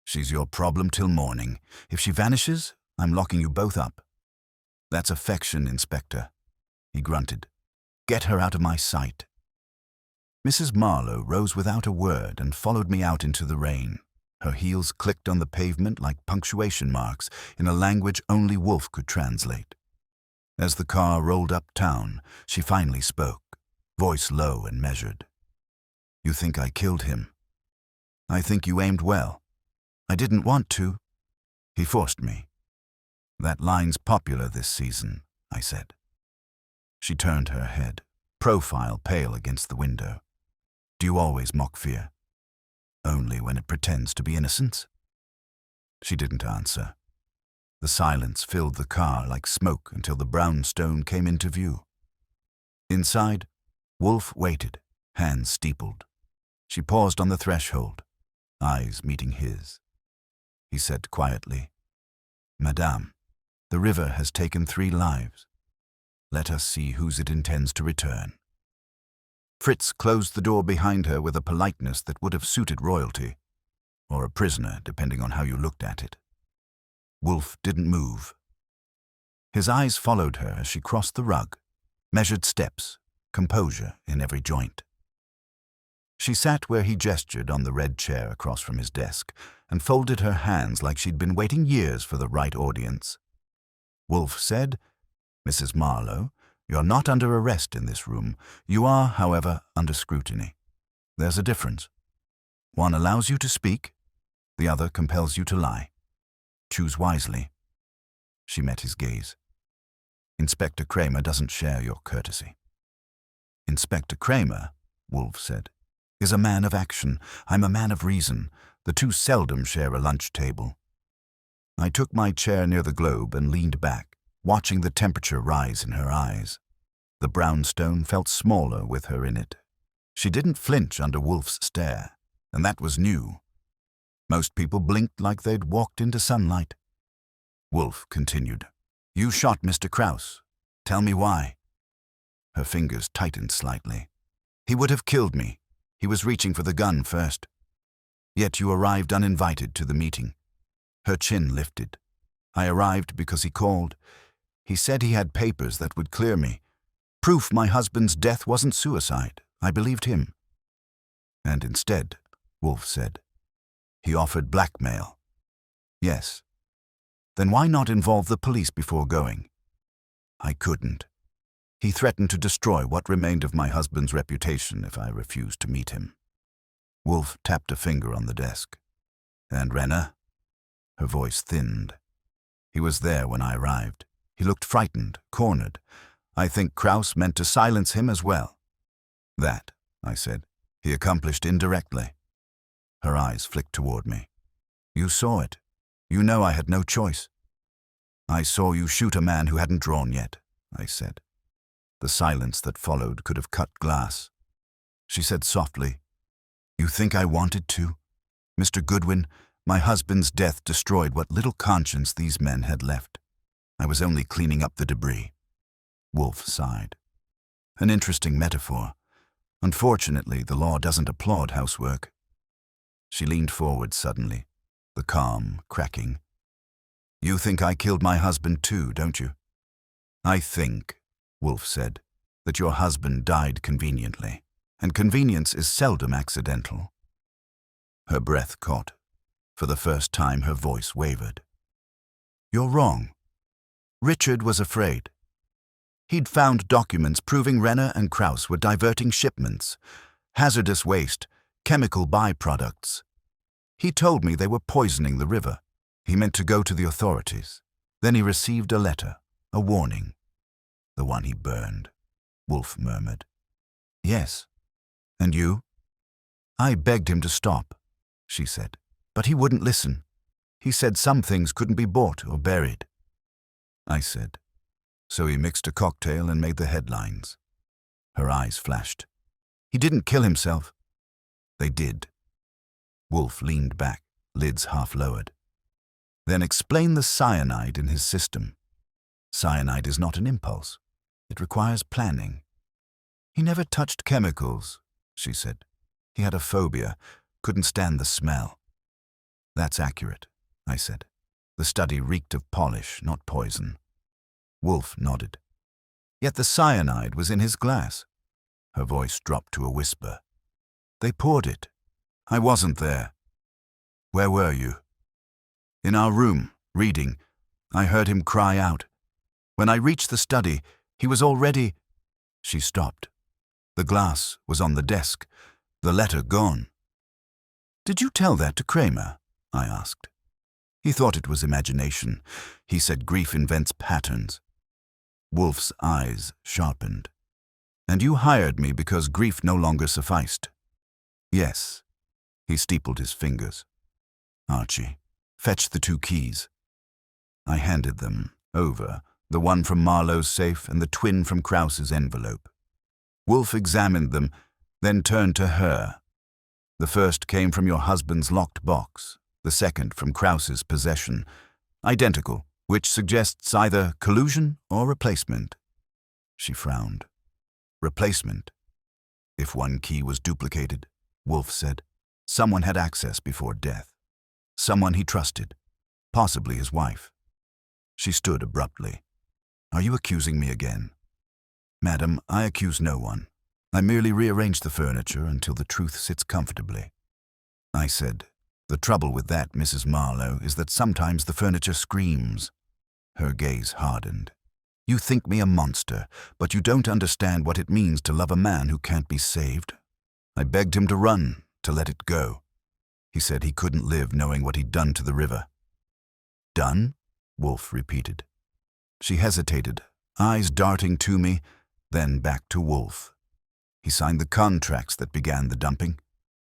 Speaker 1: "She's your problem till morning. If she vanishes, I'm locking you both up." "That's affection, Inspector." He grunted. "Get her out of my sight." Mrs. Marlowe rose without a word and followed me out into the rain. Her heels clicked on the pavement like punctuation marks in a language only Wolfe could translate. As the car rolled uptown, she finally spoke, voice low and measured. "You think I killed him? I think you aimed well. I didn't want to." He forced me. That line's popular this season, I said. She turned her head, profile pale against the window. Do you always mock fear? Only when it pretends to be innocence? She didn't answer. The silence filled the car like smoke until the brownstone came into view. Inside, Wolfe waited, hands steepled. She paused on the threshold, eyes meeting his. He said quietly, Madame, the river has taken 3 lives. Let us see whose it intends to return. Fritz closed the door behind her with a politeness that would have suited royalty, or a prisoner, depending on how you looked at it. Wolfe didn't move. His eyes followed her as she crossed the rug, measured steps, composure in every joint. She sat where he gestured on the red chair across from his desk and folded her hands like she'd been waiting years for the right audience. Wolfe said, Mrs. Marlowe, you're not under arrest in this room. You are, however, under scrutiny. There's a difference. One allows you to speak, the other compels you to lie. Choose wisely. She met his gaze. Inspector Kramer doesn't share your courtesy. Inspector Kramer, Wolfe said, is a man of action. I'm a man of reason. The two seldom share a lunch table. I took my chair near the globe and leaned back, watching the temperature rise in her eyes. The brownstone felt smaller with her in it. She didn't flinch under Wolfe's stare, and that was new. Most people blinked like they'd walked into sunlight. Wolfe continued, You shot Mr. Krauss. Tell me why. Her fingers tightened slightly. He would have killed me. He was reaching for the gun first. Yet you arrived uninvited to the meeting. Her chin lifted. I arrived because he called. He said he had papers that would clear me. Proof my husband's death wasn't suicide. I believed him. And instead, Wolfe said, he offered blackmail. Yes. Then why not involve the police before going? I couldn't. He threatened to destroy what remained of my husband's reputation if I refused to meet him. Wolfe tapped a finger on the desk. And Renner? Her voice thinned. He was there when I arrived. He looked frightened, cornered. I think Krauss meant to silence him as well. That, I said, he accomplished indirectly. Her eyes flicked toward me. You saw it. You know I had no choice. I saw you shoot a man who hadn't drawn yet, I said. The silence that followed could have cut glass. She said softly, You think I wanted to? Mr. Goodwin, my husband's death destroyed what little conscience these men had left. I was only cleaning up the debris. Wolfe sighed. An interesting metaphor. Unfortunately, the law doesn't applaud housework. She leaned forward suddenly, the calm cracking. You think I killed my husband too, don't you? I think, Wolfe said, that your husband died conveniently, and convenience is seldom accidental. Her breath caught. For the first time her voice wavered. You're wrong. Richard was afraid. He'd found documents proving Renner and Krauss were diverting shipments, hazardous waste, chemical byproducts. He told me they were poisoning the river. He meant to go to the authorities. Then he received a letter, a warning. The one he burned, Wolfe murmured. Yes. And you? I begged him to stop, she said, but he wouldn't listen. He said some things couldn't be bought or buried. I said, so he mixed a cocktail and made the headlines. Her eyes flashed. He didn't kill himself. They did. Wolfe leaned back, lids half lowered. Then explain the cyanide in his system. Cyanide is not an impulse. It requires planning. He never touched chemicals, she said. He had a phobia, couldn't stand the smell. That's accurate, I said. The study reeked of polish, not poison. Wolfe nodded. Yet the cyanide was in his glass. Her voice dropped to a whisper. They poured it. I wasn't there. Where were you? In our room, reading. I heard him cry out. When I reached the study, he was already... She stopped. The glass was on the desk, the letter gone. Did you tell that to Kramer? I asked. He thought it was imagination. He said grief invents patterns. Wolfe's eyes sharpened. And you hired me because grief no longer sufficed. Yes. He steepled his fingers. Archie, fetch the 2 keys. I handed them over, the one from Marlowe's safe and the twin from Krause's envelope. Wolfe examined them, then turned to her. The first came from your husband's locked box, the second from Krause's possession. Identical, which suggests either collusion or replacement. She frowned. Replacement. If one key was duplicated, Wolfe said, someone had access before death. Someone he trusted, possibly his wife. She stood abruptly. Are you accusing me again? Madam, I accuse no one. I merely rearrange the furniture until the truth sits comfortably. I said, the trouble with that, Mrs. Marlowe, is that sometimes the furniture screams. Her gaze hardened. You think me a monster, but you don't understand what it means to love a man who can't be saved. I begged him to run, to let it go. He said he couldn't live knowing what he'd done to the river. Done? Wolfe repeated. She hesitated, eyes darting to me, then back to Wolfe. He signed the contracts that began the dumping.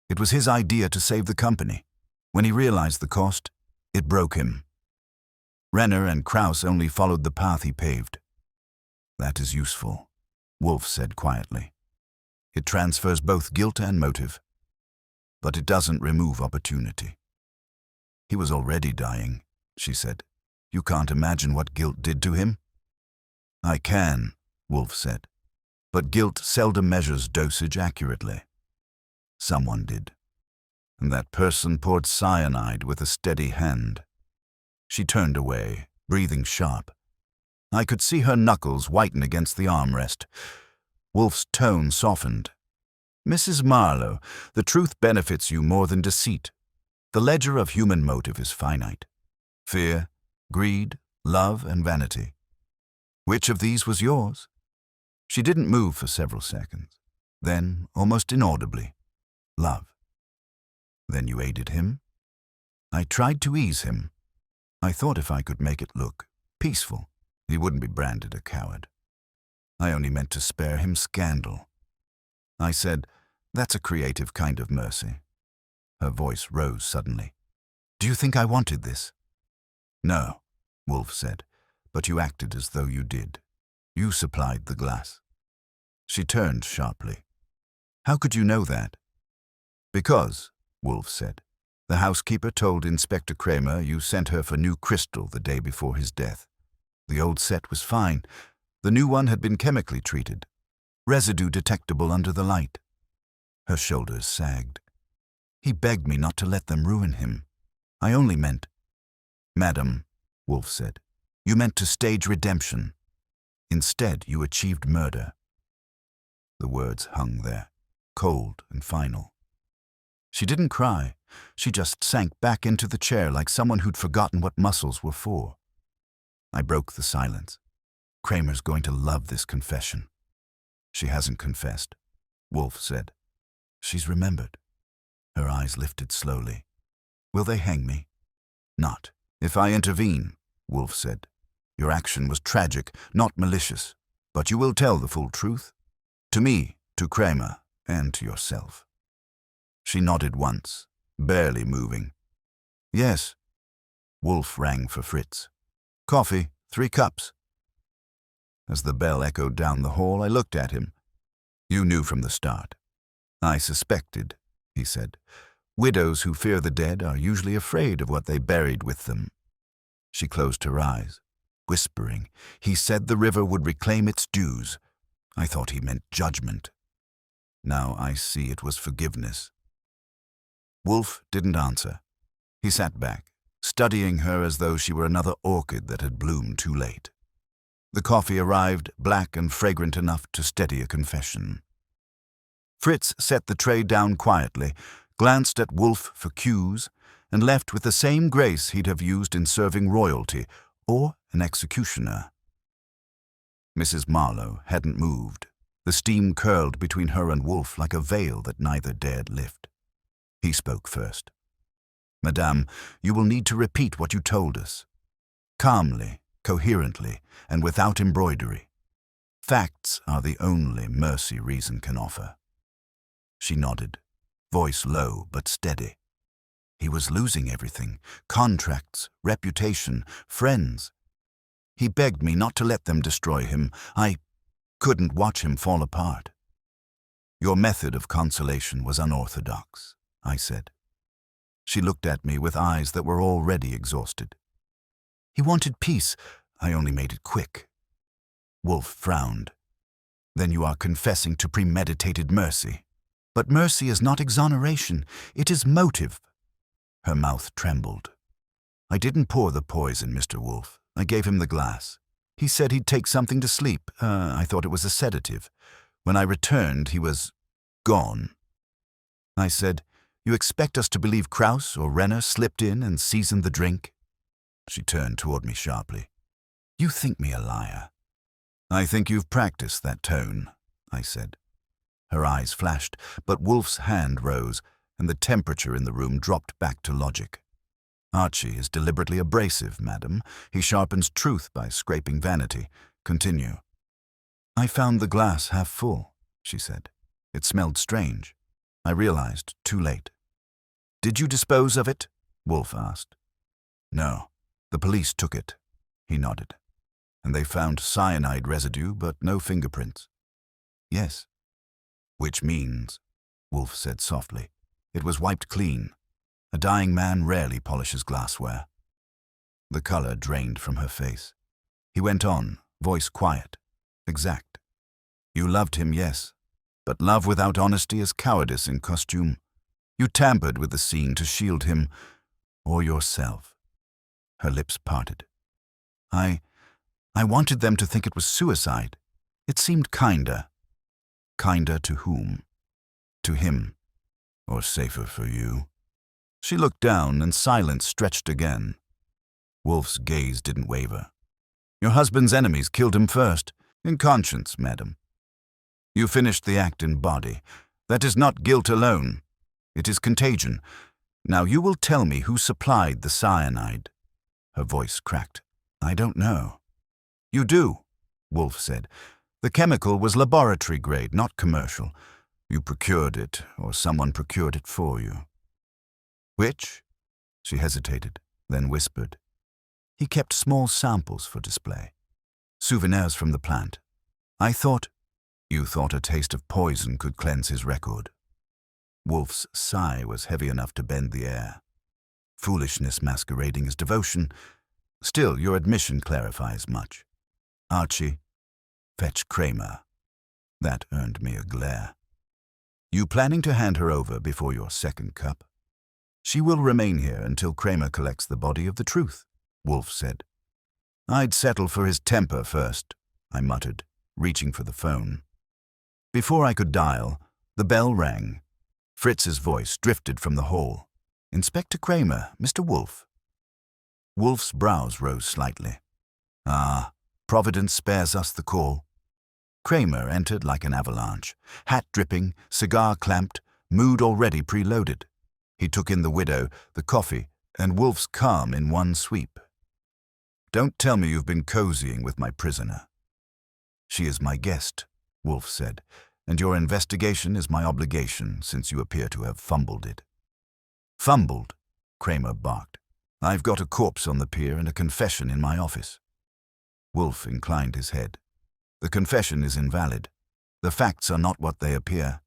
Speaker 1: It was his idea to save the company. When he realized the cost, it broke him. Renner and Krause only followed the path he paved. That is useful, Wolfe said quietly. It transfers both guilt and motive. But it doesn't remove opportunity. He was already dying, she said. You can't imagine what guilt did to him? I can, Wolfe said. But guilt seldom measures dosage accurately. Someone did. And that person poured cyanide with a steady hand. She turned away, breathing sharp. I could see her knuckles whiten against the armrest. Wolfe's tone softened. Mrs. Marlowe, the truth benefits you more than deceit. The ledger of human motive is finite. Fear, greed, love, and vanity. Which of these was yours? She didn't move for several seconds. Then, almost inaudibly, love. Then you aided him? I tried to ease him. I thought if I could make it look peaceful, he wouldn't be branded a coward. I only meant to spare him scandal. I said, that's a creative kind of mercy. Her voice rose suddenly. Do you think I wanted this? No, Wolfe said, but you acted as though you did. You supplied the glass. She turned sharply. How could you know that? Because, Wolfe said, the housekeeper told Inspector Kramer you sent her for new crystal the day before his death. The old set was fine. The new one had been chemically treated. Residue detectable under the light. Her shoulders sagged. He begged me not to let them ruin him. I only meant... Madam, Wolfe said, you meant to stage redemption. Instead, you achieved murder. The words hung there, cold and final. She didn't cry. She just sank back into the chair like someone who'd forgotten what muscles were for. I broke the silence. Kramer's going to love this confession. She hasn't confessed, Wolfe said. She's remembered. Her eyes lifted slowly. Will they hang me? Not if I intervene, Wolfe said. Your action was tragic, not malicious, but you will tell the full truth. To me, to Kramer, and to yourself. She nodded once, barely moving. Yes. Wolfe rang for Fritz. Coffee, 3 cups. As the bell echoed down the hall, I looked at him. You knew from the start. I suspected, he said. Widows who fear the dead are usually afraid of what they buried with them. She closed her eyes, whispering. He said the river would reclaim its dues. I thought he meant judgment. Now I see it was forgiveness. Wolfe didn't answer. He sat back, studying her as though she were another orchid that had bloomed too late. The coffee arrived, black and fragrant enough to steady a confession. Fritz set the tray down quietly, glanced at Wolfe for cues, and left with the same grace he'd have used in serving royalty or an executioner. Mrs. Marlowe hadn't moved. The steam curled between her and Wolfe like a veil that neither dared lift. He spoke first. Madame, you will need to repeat what you told us. Calmly, coherently, and without embroidery. Facts are the only mercy reason can offer. She nodded, voice low but steady. He was losing everything: contracts, reputation, friends. He begged me not to let them destroy him. I couldn't watch him fall apart. Your method of consolation was unorthodox, I said. She looked at me with eyes that were already exhausted. He wanted peace. I only made it quick. Wolfe frowned. Then you are confessing to premeditated mercy. But mercy is not exoneration. It is motive. Her mouth trembled. I didn't pour the poison, Mr. Wolfe. I gave him the glass. He said he'd take something to sleep. I thought it was a sedative. When I returned, he was gone. I said, "You expect us to believe Kraus or Renner slipped in and seasoned the drink?" She turned toward me sharply. "You think me a liar." "I think you've practiced that tone," I said. Her eyes flashed, but Wolfe's hand rose, and the temperature in the room dropped back to logic. "Archie is deliberately abrasive, madam. He sharpens truth by scraping vanity. Continue." "I found the glass half full," she said. "It smelled strange. I realized too late." "Did you dispose of it?" Wolfe asked. "No. The police took it." He nodded. "And they found cyanide residue, but no fingerprints." "Yes." "Which means," Wolfe said softly, "it was wiped clean. A dying man rarely polishes glassware." The color drained from her face. He went on, voice quiet, exact. "You loved him, yes, but love without honesty is cowardice in costume. You tampered with the scene to shield him, or yourself." Her lips parted. I wanted them to think it was suicide. It seemed kinder." "Kinder to whom?" "To him. Or safer for you." She looked down, and silence stretched again. Wolfe's gaze didn't waver. "Your husband's enemies killed him first, in conscience, madam. You finished the act in body. That is not guilt alone. It is contagion. Now you will tell me who supplied the cyanide." Her voice cracked. "I don't know." "You do," Wolfe said. "The chemical was laboratory grade, not commercial. You procured it, or someone procured it for you." "Which?" She hesitated, then whispered. "He kept small samples for display. Souvenirs from the plant. I thought—" "You thought a taste of poison could cleanse his record." Wolfe's sigh was heavy enough to bend the air. "Foolishness masquerading as devotion. Still, your admission clarifies much. Archie, fetch Kramer." That earned me a glare. "You planning to hand her over before your second cup?" "She will remain here until Kramer collects the body of the truth," Wolfe said. "I'd settle for his temper first," I muttered, reaching for the phone. Before I could dial, the bell rang. Fritz's voice drifted from the hall. "Inspector Kramer, Mr. Wolfe." Wolfe's brows rose slightly. "Ah, Providence spares us the call." Kramer entered like an avalanche, hat dripping, cigar clamped, mood already preloaded. He took in the widow, the coffee, and Wolfe's calm in one sweep. "Don't tell me you've been cozying with my prisoner." "She is my guest," Wolfe said, "and your investigation is my obligation, since you appear to have fumbled it." "Fumbled?" Kramer barked. "I've got a corpse on the pier and a confession in my office." Wolfe inclined his head. "The confession is invalid. The facts are not what they appear."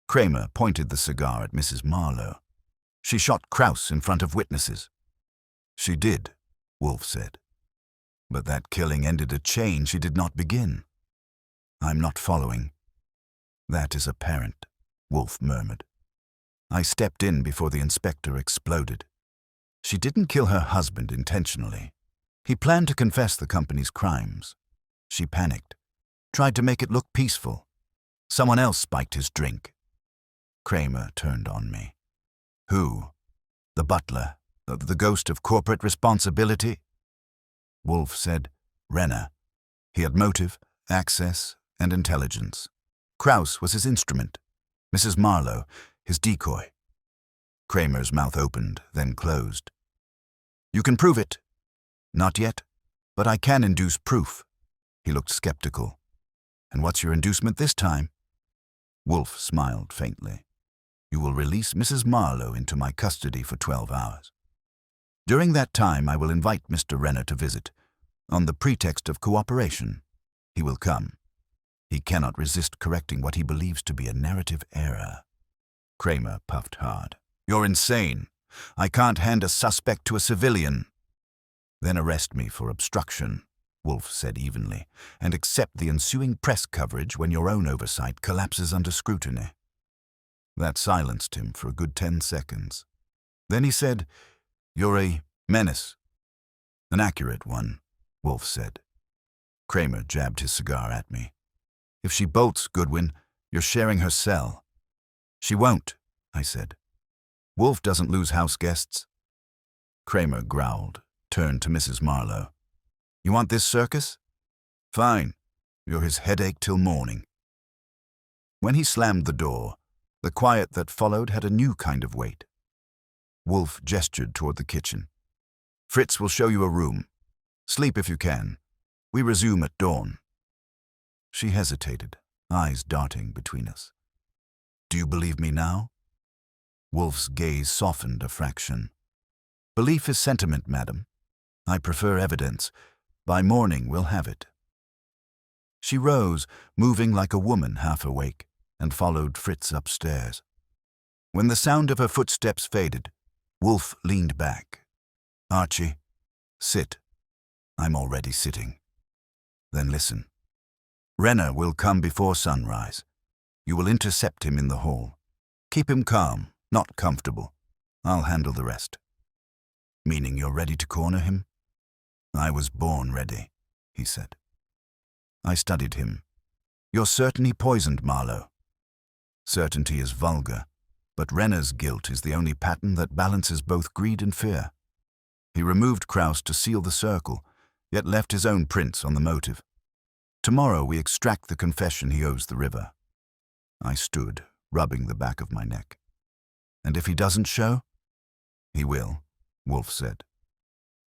Speaker 1: Kramer pointed the cigar at Mrs. Marlowe. "She shot Kraus in front of witnesses." "She did," Wolfe said. "But that killing ended a chain she did not begin." "I'm not following." "That is apparent," Wolfe murmured. I stepped in before the inspector exploded. "She didn't kill her husband intentionally. He planned to confess the company's crimes. She panicked, tried to make it look peaceful. Someone else spiked his drink." Kramer turned on me. "Who? The butler? The ghost of corporate responsibility?" Wolfe said, "Renner. He had motive, access, and intelligence. Kraus was his instrument. Mrs. Marlowe, his decoy." Kramer's mouth opened, then closed. You can prove it. Not yet, but I can induce proof. He looked skeptical. And what's your inducement this time? Wolfe smiled faintly. You will release Mrs. Marlowe into my custody for 12 hours. During that time, I will invite Mr. Renner to visit, on the pretext of cooperation. He will come. He cannot resist correcting what he believes to be a narrative error. Kramer puffed hard. You're insane. I can't hand a suspect to a civilian. Then arrest me for obstruction, Wolfe said evenly, and accept the ensuing press coverage when your own oversight collapses under scrutiny. That silenced him for a good 10 seconds. Then he said, You're a menace. An accurate one, Wolfe said. Kramer jabbed his cigar at me. If she bolts, Goodwin, you're sharing her cell. She won't, I said. Wolfe doesn't lose house guests. Kramer growled, turned to Mrs. Marlowe. You want this circus? Fine. You're his headache till morning. When he slammed the door, the quiet that followed had a new kind of weight. Wolfe gestured toward the kitchen. Fritz will show you a room. Sleep if you can. We resume at dawn. She hesitated, eyes darting between us. Do you believe me now? Wolfe's gaze softened a fraction. Belief is sentiment, madam. I prefer evidence. By morning we'll have it. She rose, moving like a woman half awake, and followed Fritz upstairs. When the sound of her footsteps faded, Wolfe leaned back. Archie, sit. I'm already sitting. Then listen. Renner will come before sunrise. You will intercept him in the hall. Keep him calm, not comfortable. I'll handle the rest. Meaning you're ready to corner him? I was born ready, he said. I studied him. You're certain he poisoned Marlowe? Certainty is vulgar, but Renner's guilt is the only pattern that balances both greed and fear. He removed Kraus to seal the circle, yet left his own prints on the motive. Tomorrow we extract the confession he owes the river. I stood, rubbing the back of my neck. And if he doesn't show? He will, Wolfe said.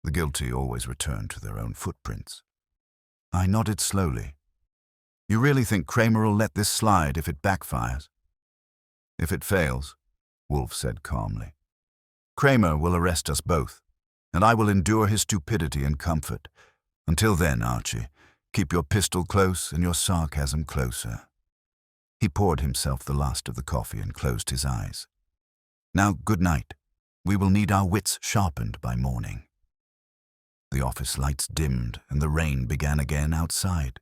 Speaker 1: The guilty always return to their own footprints. I nodded slowly. You really think Kramer will let this slide if it backfires? If it fails, Wolfe said calmly, Kramer will arrest us both, and I will endure his stupidity in comfort. Until then, Archie, keep your pistol close and your sarcasm closer. He poured himself the last of the coffee and closed his eyes. Now, good night. We will need our wits sharpened by morning. The office lights dimmed and the rain began again outside,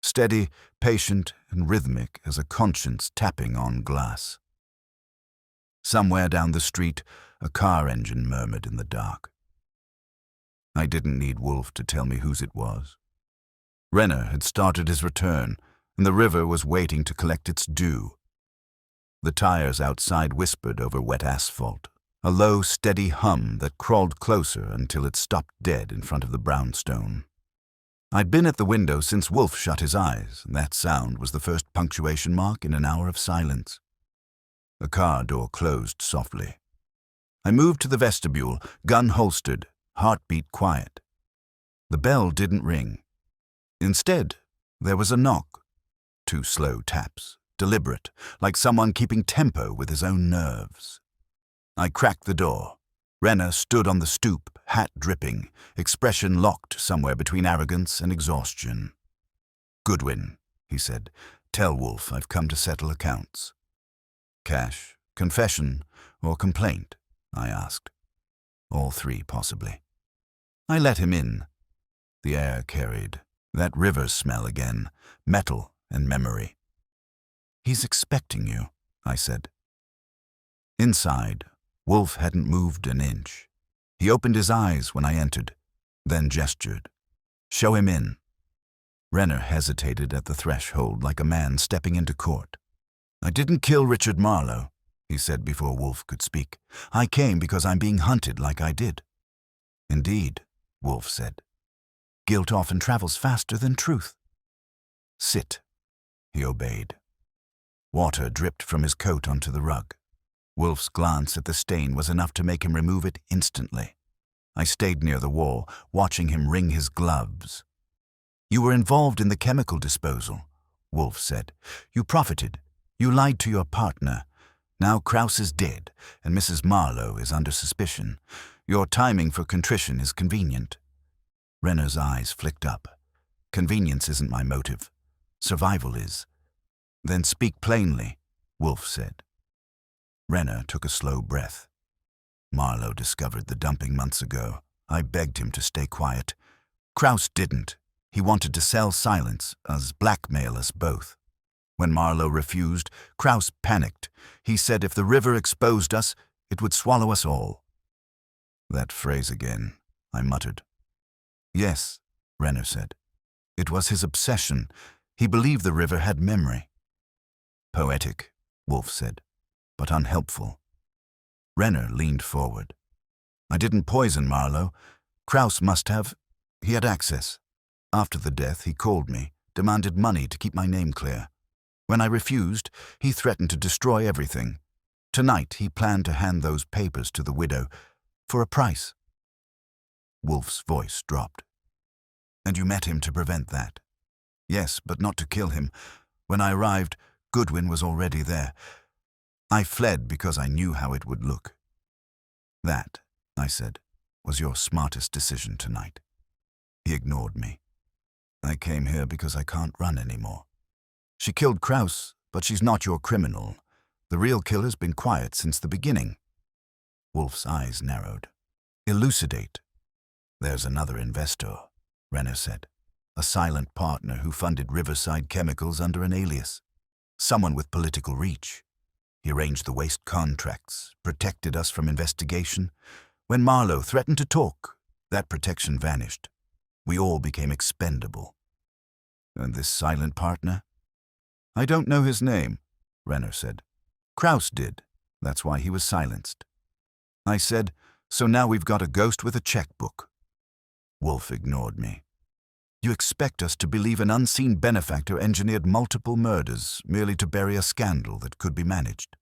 Speaker 1: steady, patient, and rhythmic as a conscience tapping on glass. Somewhere down the street, a car engine murmured in the dark. I didn't need Wolfe to tell me whose it was. Renner had started his return, and the river was waiting to collect its due. The tires outside whispered over wet asphalt, a low, steady hum that crawled closer until it stopped dead in front of the brownstone. I'd been at the window since Wolfe shut his eyes, and that sound was the first punctuation mark in an hour of silence. The car door closed softly. I moved to the vestibule, gun holstered, heartbeat quiet. The bell didn't ring. Instead, there was a knock. 2 slow taps, deliberate, like someone keeping tempo with his own nerves. I cracked the door. Renner stood on the stoop, hat dripping, expression locked somewhere between arrogance and exhaustion. Goodwin, he said, tell Wolfe I've come to settle accounts. Cash, confession, or complaint? I asked. All 3, possibly. I let him in. The air carried that river smell again, metal and memory. He's expecting you, I said. Inside, Wolfe hadn't moved an inch. He opened his eyes when I entered, then gestured. Show him in. Renner hesitated at the threshold like a man stepping into court. I didn't kill Richard Marlowe, he said before Wolfe could speak. I came because I'm being hunted like I did. Indeed, Wolfe said. Guilt often travels faster than truth. Sit, he obeyed. Water dripped from his coat onto the rug. Wolfe's glance at the stain was enough to make him remove it instantly. I stayed near the wall, watching him wring his gloves. "You were involved in the chemical disposal," Wolfe said. "You profited. You lied to your partner. Now Kraus is dead, and Mrs. Marlowe is under suspicion. Your timing for contrition is convenient." Renner's eyes flicked up. "Convenience isn't my motive. Survival is." "Then speak plainly," Wolfe said. Renner took a slow breath. "Marlowe discovered the dumping months ago. I begged him to stay quiet. Kraus didn't. He wanted to sell silence, as blackmail us both. When Marlowe refused, Kraus panicked. He said if the river exposed us, it would swallow us all." "That phrase again," I muttered. "Yes," Renner said. "It was his obsession. He believed the river had memory." "Poetic," Wolfe said, "but unhelpful." Renner leaned forward. "I didn't poison Marlowe. Kraus must have. He had access. After the death, he called me, demanded money to keep my name clear. When I refused, he threatened to destroy everything. Tonight, he planned to hand those papers to the widow for a price." Wolfe's voice dropped. "And you met him to prevent that?" "Yes, but not to kill him. When I arrived, Goodwin was already there. I fled because I knew how it would look." "That," I said, "was your smartest decision tonight." He ignored me. "I came here because I can't run anymore. She killed Kraus, but she's not your criminal. The real killer's been quiet since the beginning." Wolfe's eyes narrowed. "Elucidate." "There's another investor," Renner said. "A silent partner who funded Riverside Chemicals under an alias. Someone with political reach. He arranged the waste contracts, protected us from investigation. When Marlowe threatened to talk, that protection vanished. We all became expendable." "And this silent partner?" "I don't know his name," Renner said. "Kraus did. That's why he was silenced." I said, "So now we've got a ghost with a checkbook." Wolfe ignored me. "You expect us to believe an unseen benefactor engineered multiple murders merely to bury a scandal that could be managed?"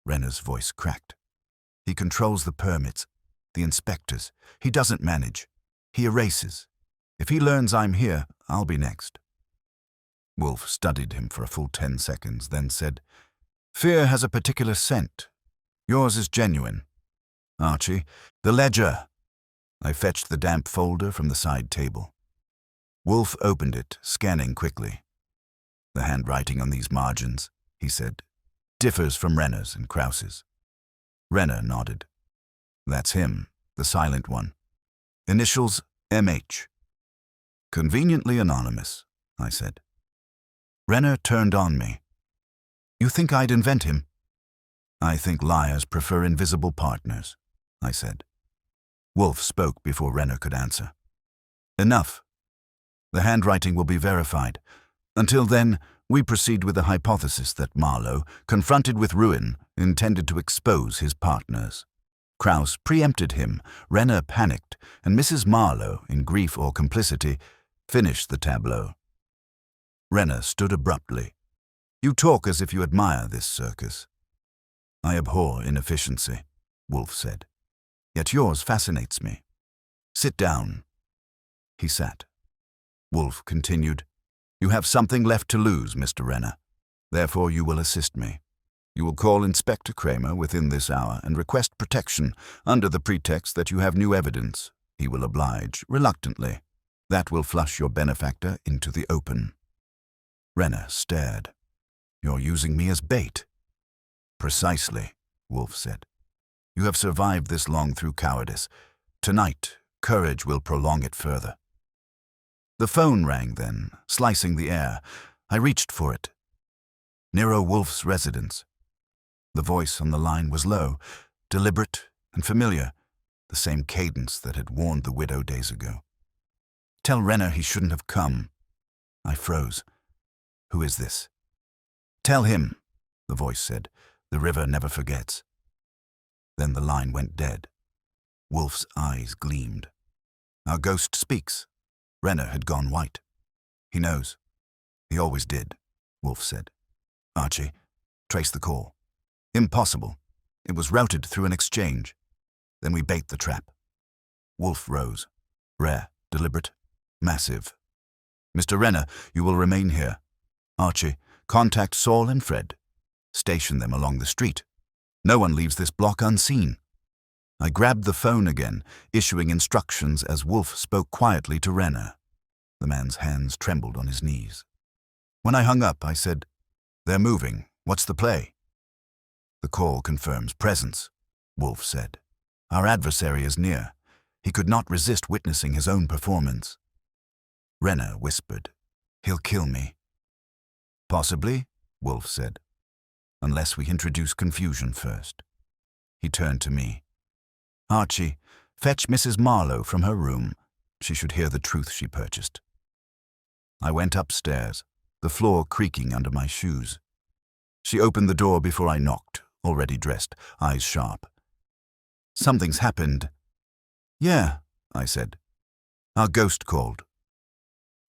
Speaker 1: Renner's voice cracked. "He controls the permits, the inspectors. He doesn't manage. He erases. If he learns I'm here, I'll be next." Wolfe studied him for a full 10 seconds, then said, "Fear has a particular scent. Yours is genuine. Archie, the ledger." I fetched the damp folder from the side table. Wolfe opened it, scanning quickly. "The handwriting on these margins," he said, "differs from Renner's and Kraus's." Renner nodded. "That's him, the silent one. Initials MH. "Conveniently anonymous," I said. Renner turned on me. "You think I'd invent him?" "I think liars prefer invisible partners," I said. Wolfe spoke before Renner could answer. "Enough. The handwriting will be verified. Until then, we proceed with the hypothesis that Marlowe, confronted with ruin, intended to expose his partners. Kraus preempted him, Renner panicked, and Mrs. Marlowe, in grief or complicity, finished the tableau." Renner stood abruptly. "You talk as if you admire this circus." "I abhor inefficiency," Wolfe said. "Yet yours fascinates me. Sit down." He sat. Wolfe continued, "You have something left to lose, Mr. Renner. Therefore you will assist me. You will call Inspector Kramer within this hour and request protection under the pretext that you have new evidence. He will oblige, reluctantly. That will flush your benefactor into the open." Renner stared. "You're using me as bait." "Precisely," Wolfe said. "You have survived this long through cowardice. Tonight, courage will prolong it further." The phone rang then, slicing the air. I reached for it. Nero Wolfe's residence. The voice on the line was low, deliberate and familiar, the same cadence that had warned the widow days ago. "Tell Renner he shouldn't have come." I froze. "Who is this?" "Tell him," the voice said. "The river never forgets." Then the line went dead. Wolfe's eyes gleamed. "Our ghost speaks." Renner had gone white. "He knows. He always did," Wolfe said. "Archie, trace the call." "Impossible." It was routed through an exchange. Then we bait the trap. Wolfe rose. Rare, deliberate, massive. Mr. Renner, you will remain here. Archie, contact Saul and Fred. Station them along the street. No one leaves this block unseen. I grabbed the phone again, issuing instructions as Wolfe spoke quietly to Renner. The man's hands trembled on his knees. When I hung up, I said, "They're moving. What's the play?" "The call confirms presence," Wolfe said. "Our adversary is near. He could not resist witnessing his own performance." Renner whispered, "He'll kill me." "Possibly," Wolfe said, "unless we introduce confusion first." He turned to me. "Archie, fetch Mrs. Marlowe from her room. She should hear the truth she purchased." I went upstairs, the floor creaking under my shoes. She opened the door before I knocked, already dressed, eyes sharp. "Something's happened." "Yeah," I said. "Our ghost called."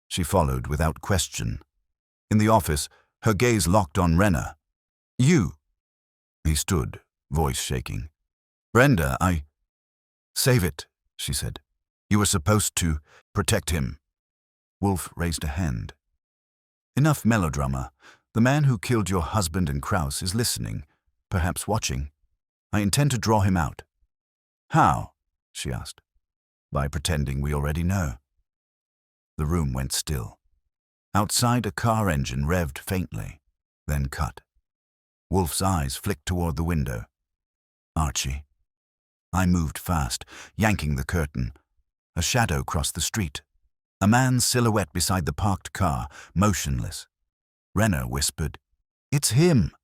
Speaker 1: She followed without question. In the office, her gaze locked on Renner. "You." He stood, voice shaking. "Brenda, Save it," she said. "You were supposed to protect him." Wolfe raised a hand. "Enough melodrama. The man who killed your husband and Kraus is listening, perhaps watching. I intend to draw him out." "How?" she asked. "By pretending we already know." The room went still. Outside, a car engine revved faintly, then cut. Wolfe's eyes flicked toward the window. "Archie." I moved fast, yanking the curtain. A shadow crossed the street. A man's silhouette beside the parked car, motionless. Renner whispered, "It's him."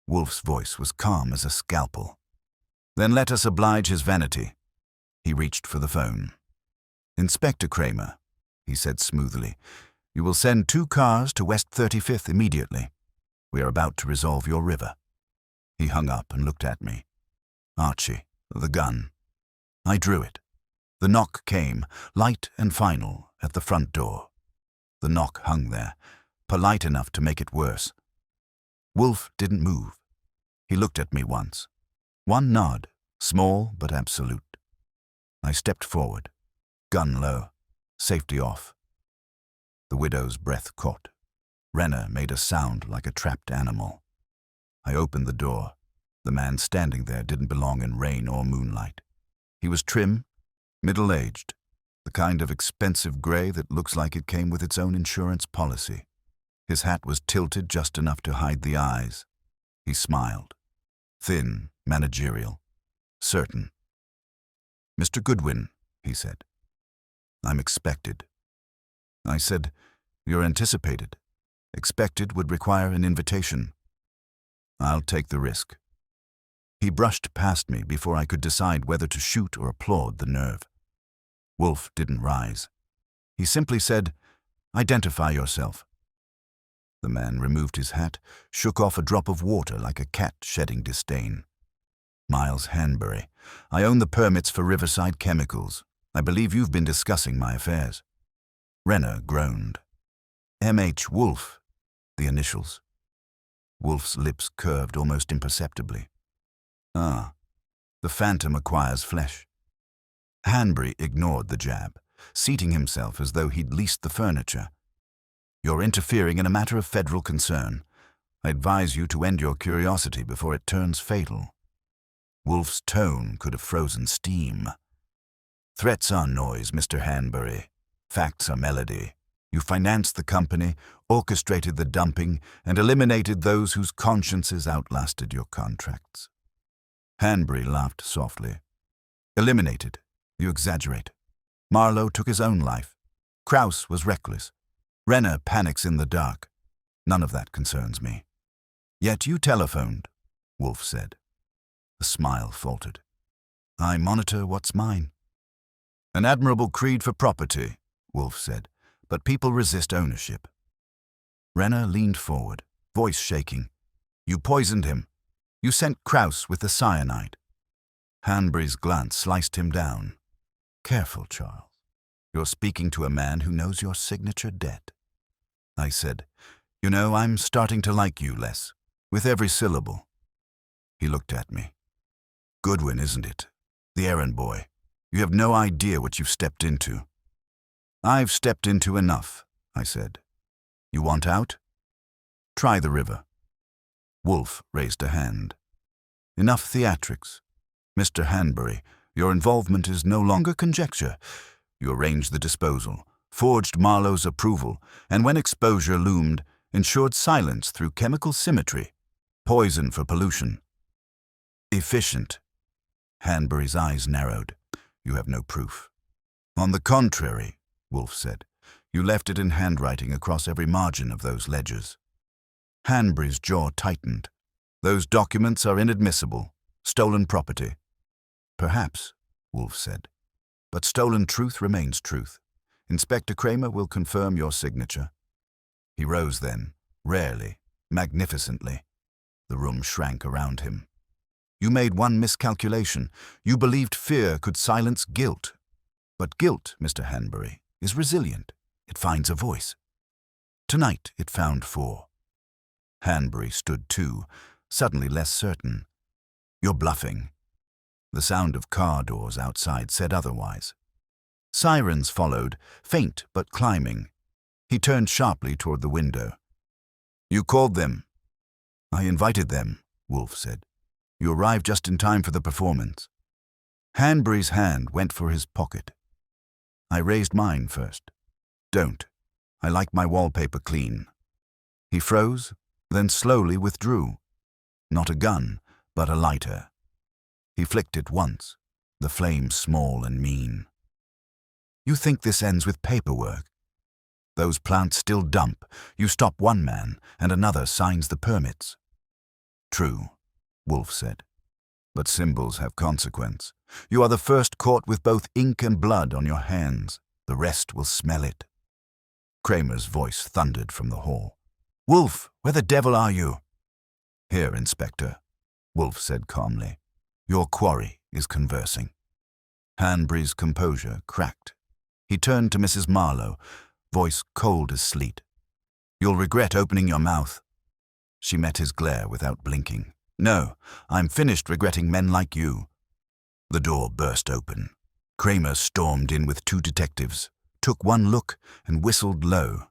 Speaker 1: Wolfe's voice was calm as a scalpel. "Then let us oblige his vanity." He reached for the phone. "Inspector Kramer," he said smoothly, "you will send 2 cars to West 35th immediately. We are about to resolve your river." He hung up and looked at me. "Archie, the gun." I drew it. The knock came, light and final, at the front door. The knock hung there, polite enough to make it worse. Wolfe didn't move. He looked at me once. One nod, small but absolute. I stepped forward, gun low, safety off. The widow's breath caught. Renner made a sound like a trapped animal. I opened the door. The man standing there didn't belong in rain or moonlight. He was trim, middle-aged, the kind of expensive gray that looks like it came with its own insurance policy. His hat was tilted just enough to hide the eyes. He smiled. Thin, managerial, certain. "Mr. Goodwin," he said. "I'm expected." I said, "You're anticipated. Expected would require an invitation." "I'll take the risk." He brushed past me before I could decide whether to shoot or applaud the nerve. Wolfe didn't rise. He simply said, "Identify yourself." The man removed his hat, shook off a drop of water like a cat shedding disdain. "Miles Hanbury. I own the permits for Riverside Chemicals. I believe you've been discussing my affairs." Renner groaned. "M.H. Wolfe," the initials. Wolfe's lips curved almost imperceptibly. "Ah, the phantom acquires flesh." Hanbury ignored the jab, seating himself as though he'd leased the furniture. "You're interfering in a matter of federal concern. I advise you to end your curiosity before it turns fatal." Wolfe's tone could have frozen steam. "Threats are noise, Mr. Hanbury. Facts are melody. You financed the company, orchestrated the dumping, and eliminated those whose consciences outlasted your contracts." Hanbury laughed softly. "Eliminated? You exaggerate. Marlowe took his own life. Kraus was reckless. Renner panics in the dark. None of that concerns me." "Yet you telephoned," Wolfe said. A smile faltered. "I monitor what's mine." "An admirable creed for property," Wolfe said, "but people resist ownership." Renner leaned forward, voice shaking. "You poisoned him. You sent Kraus with the cyanide." Hanbury's glance sliced him down. "Careful, Charles. You're speaking to a man who knows your signature debt." I said, "You know, I'm starting to like you less, with every syllable." He looked at me. Goodwin, isn't it? The errand boy. You have no idea what you've stepped into." "I've stepped into enough," I said. "You want out? Try the river." Wolfe raised a hand. "Enough theatrics. Mr. Hanbury, your involvement is no longer conjecture. You arranged the disposal, forged Marlowe's approval, and when exposure loomed, ensured silence through chemical symmetry, poison for pollution. Efficient." Hanbury's eyes narrowed. "You have no proof." "On the contrary," Wolfe said, "you left it in handwriting across every margin of those ledgers." Hanbury's jaw tightened. "Those documents are inadmissible. Stolen property." "Perhaps," Wolfe said, "but stolen truth remains truth. Inspector Kramer will confirm your signature." He rose then, rarely, magnificently. The room shrank around him. "You made one miscalculation. You believed fear could silence guilt. But guilt, Mr. Hanbury, is resilient. It finds a voice. Tonight it found 4. Hanbury stood too, suddenly less certain. "You're bluffing." The sound of car doors outside said otherwise. Sirens followed, faint but climbing. He turned sharply toward the window. "You called them." "I invited them," Wolfe said. "You arrived just in time for the performance." Hanbury's hand went for his pocket. I raised mine first. "Don't. I like my wallpaper clean." He froze, then slowly withdrew. Not a gun, but a lighter. He flicked it once, the flame small and mean. "You think this ends with paperwork? Those plants still dump. You stop one man, and another signs the permits." "True," Wolfe said. "But symbols have consequence. You are the first caught with both ink and blood on your hands. The rest will smell it." Kramer's voice thundered from the hall. "Wolfe, where the devil are you?" "Here, Inspector," Wolfe said calmly. "Your quarry is conversing." Hanbury's composure cracked. He turned to Mrs. Marlowe, voice cold as sleet. "You'll regret opening your mouth." She met his glare without blinking. "No, I'm finished regretting men like you." The door burst open. Kramer stormed in with 2 detectives, took one look, and whistled low.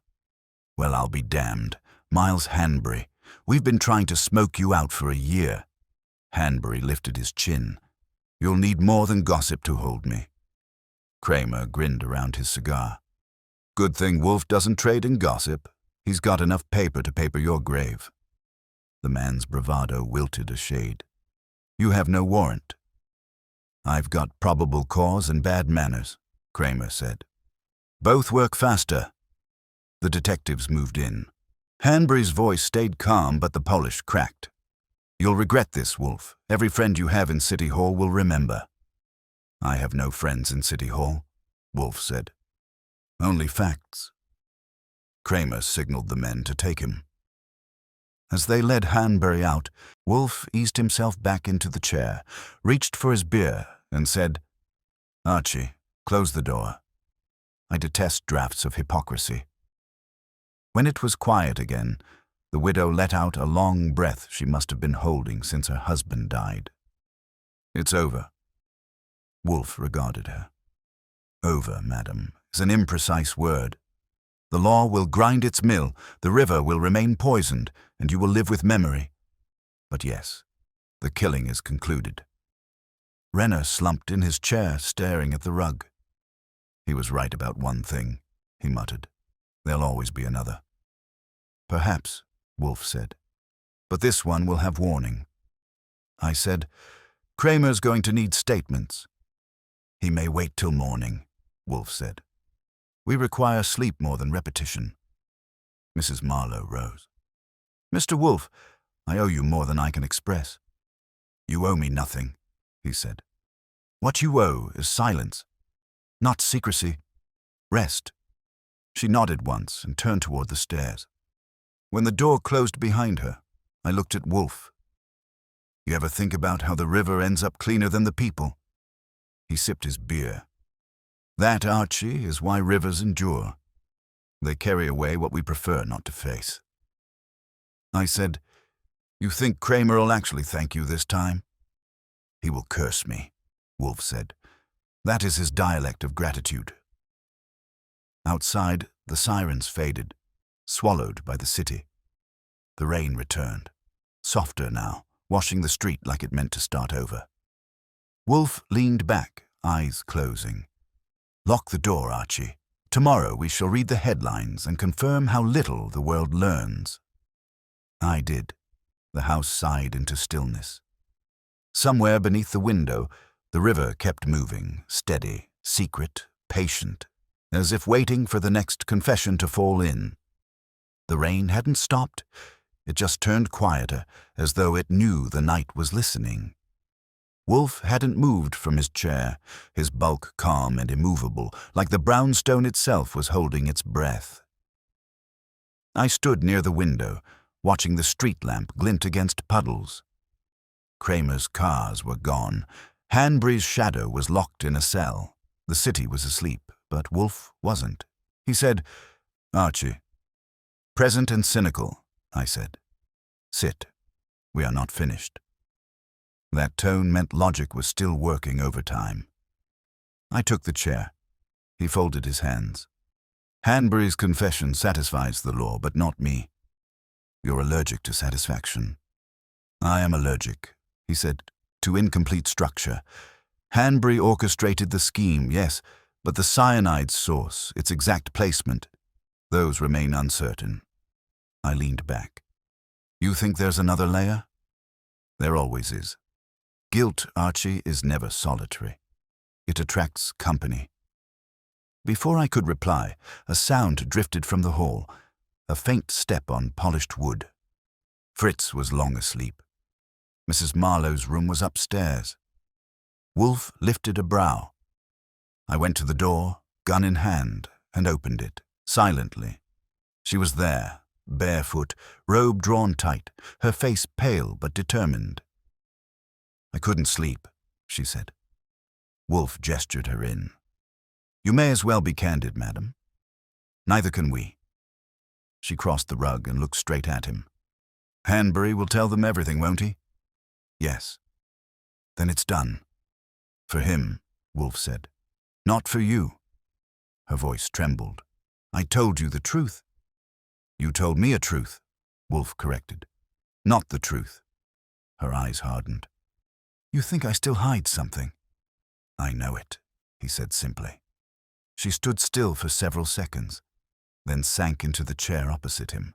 Speaker 1: "Well, I'll be damned. Miles Hanbury, we've been trying to smoke you out for a year." Hanbury lifted his chin. "You'll need more than gossip to hold me." Kramer grinned around his cigar. "Good thing Wolfe doesn't trade in gossip. He's got enough paper to paper your grave." The man's bravado wilted a shade. "You have no warrant." "I've got probable cause and bad manners," Kramer said. "Both work faster." The detectives moved in. Hanbury's voice stayed calm, but the polish cracked. "You'll regret this, Wolfe. Every friend you have in City Hall will remember." "I have no friends in City Hall," Wolfe said. "Only facts." Kramer signaled the men to take him. As they led Hanbury out, Wolfe eased himself back into the chair, reached for his beer, and said, "Archie, close the door. I detest drafts of hypocrisy." When it was quiet again, the widow let out a long breath she must have been holding since her husband died. "It's over." Wolfe regarded her. "Over, madam, is an imprecise word. The law will grind its mill, the river will remain poisoned, and you will live with memory. But yes, the killing is concluded." Renner slumped in his chair, staring at the rug. "He was right about one thing," he muttered. "There'll always be another." "Perhaps," Wolfe said. "But this one will have warning." I said, "Kramer's going to need statements." "He may wait till morning," Wolfe said. "We require sleep more than repetition." Mrs. Marlowe rose. "Mr. Wolfe, I owe you more than I can express." "You owe me nothing," he said. "What you owe is silence, not secrecy. Rest." She nodded once and turned toward the stairs. When the door closed behind her, I looked at Wolfe. "You ever think about how the river ends up cleaner than the people?" He sipped his beer. "That, Archie, is why rivers endure. They carry away what we prefer not to face." I said, "You think Kramer'll actually thank you this time?" He will curse me, Wolfe said. That is his dialect of gratitude. Outside, the sirens faded, swallowed by the city. The rain returned, softer now, washing the street like it meant to start over. Wolfe leaned back, eyes closing. Lock the door, Archie. Tomorrow we shall read the headlines and confirm how little the world learns. I did. The house sighed into stillness. Somewhere beneath the window, the river kept moving, steady, secret, patient, as if waiting for the next confession to fall in. The rain hadn't stopped. It just turned quieter, as though it knew the night was listening. Wolfe hadn't moved from his chair, his bulk calm and immovable, like the brownstone itself was holding its breath. I stood near the window, watching the street lamp glint against puddles. Kramer's cars were gone. Hanbury's shadow was locked in a cell. The city was asleep, but Wolfe wasn't. He said, "Archie." "Present and cynical," I said. "Sit. We are not finished." That tone meant logic was still working overtime. I took the chair. He folded his hands. "Hanbury's confession satisfies the law, but not me. You're allergic to satisfaction." "I am allergic," he said, "to incomplete structure. Hanbury orchestrated the scheme, yes, but the cyanide's source, its exact placement, those remain uncertain." I leaned back. "You think there's another layer?" "There always is. Guilt, Archie, is never solitary. It attracts company." Before I could reply, a sound drifted from the hall, a faint step on polished wood. Fritz was long asleep. Mrs. Marlowe's room was upstairs. Wolfe lifted a brow. I went to the door, gun in hand, and opened it, silently. She was there, barefoot, robe drawn tight, her face pale but determined. "I couldn't sleep," she said. Wolfe gestured her in. "You may as well be candid, madam." "Neither can we." She crossed the rug and looked straight at him. "Hanbury will tell them everything, won't he?" "Yes." "Then it's done." "For him," Wolfe said. "Not for you." Her voice trembled. "I told you the truth." "You told me a truth," Wolfe corrected. "Not the truth." Her eyes hardened. "You think I still hide something?" "I know it," he said simply. She stood still for several seconds, then sank into the chair opposite him.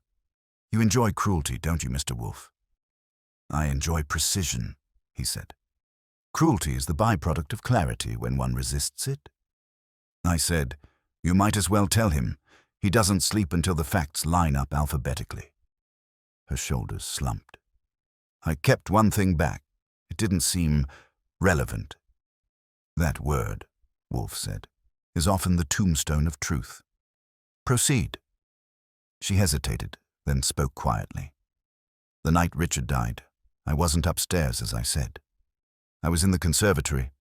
Speaker 1: "You enjoy cruelty, don't you, Mr. Wolfe?" "I enjoy precision," he said. "Cruelty is the byproduct of clarity when one resists it." I said, "You might as well tell him. He doesn't sleep until the facts line up alphabetically." Her shoulders slumped. "I kept one thing back. It didn't seem relevant." "That word," Wolfe said, "is often the tombstone of truth. Proceed." She hesitated, then spoke quietly. "The night Richard died, I wasn't upstairs, as I said. I was in the conservatory.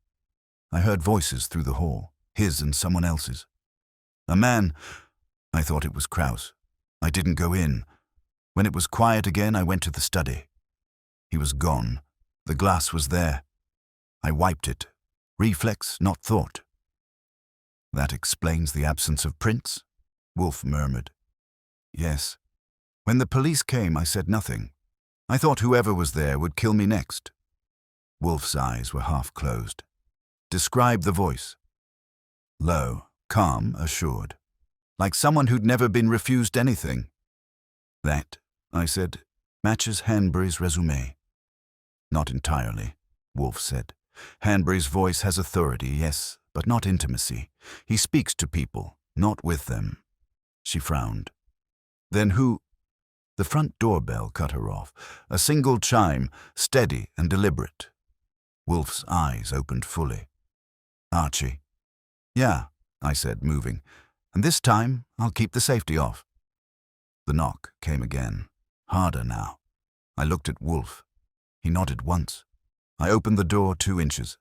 Speaker 1: I heard voices through the hall, his and someone else's. A man, I thought it was Kraus. I didn't go in. When it was quiet again, I went to the study. He was gone. The glass was there. I wiped it. Reflex, not thought." "That explains the absence of prints?" Wolfe murmured. "Yes. When the police came, I said nothing. I thought whoever was there would kill me next." Wolfe's eyes were half closed. "Describe the voice." "Low, calm, assured. Like someone who'd never been refused anything." "That," I said, "matches Hanbury's resume." "Not entirely," Wolfe said. "Hanbury's voice has authority, yes, but not intimacy. He speaks to people, not with them." She frowned. "Then who—" The front doorbell cut her off, a single chime, steady and deliberate. Wolfe's eyes opened fully. "Archie." "Yeah," I said, moving. "And this time, I'll keep the safety off." The knock came again, harder now. I looked at Wolfe. He nodded once. I opened the door 2 inches.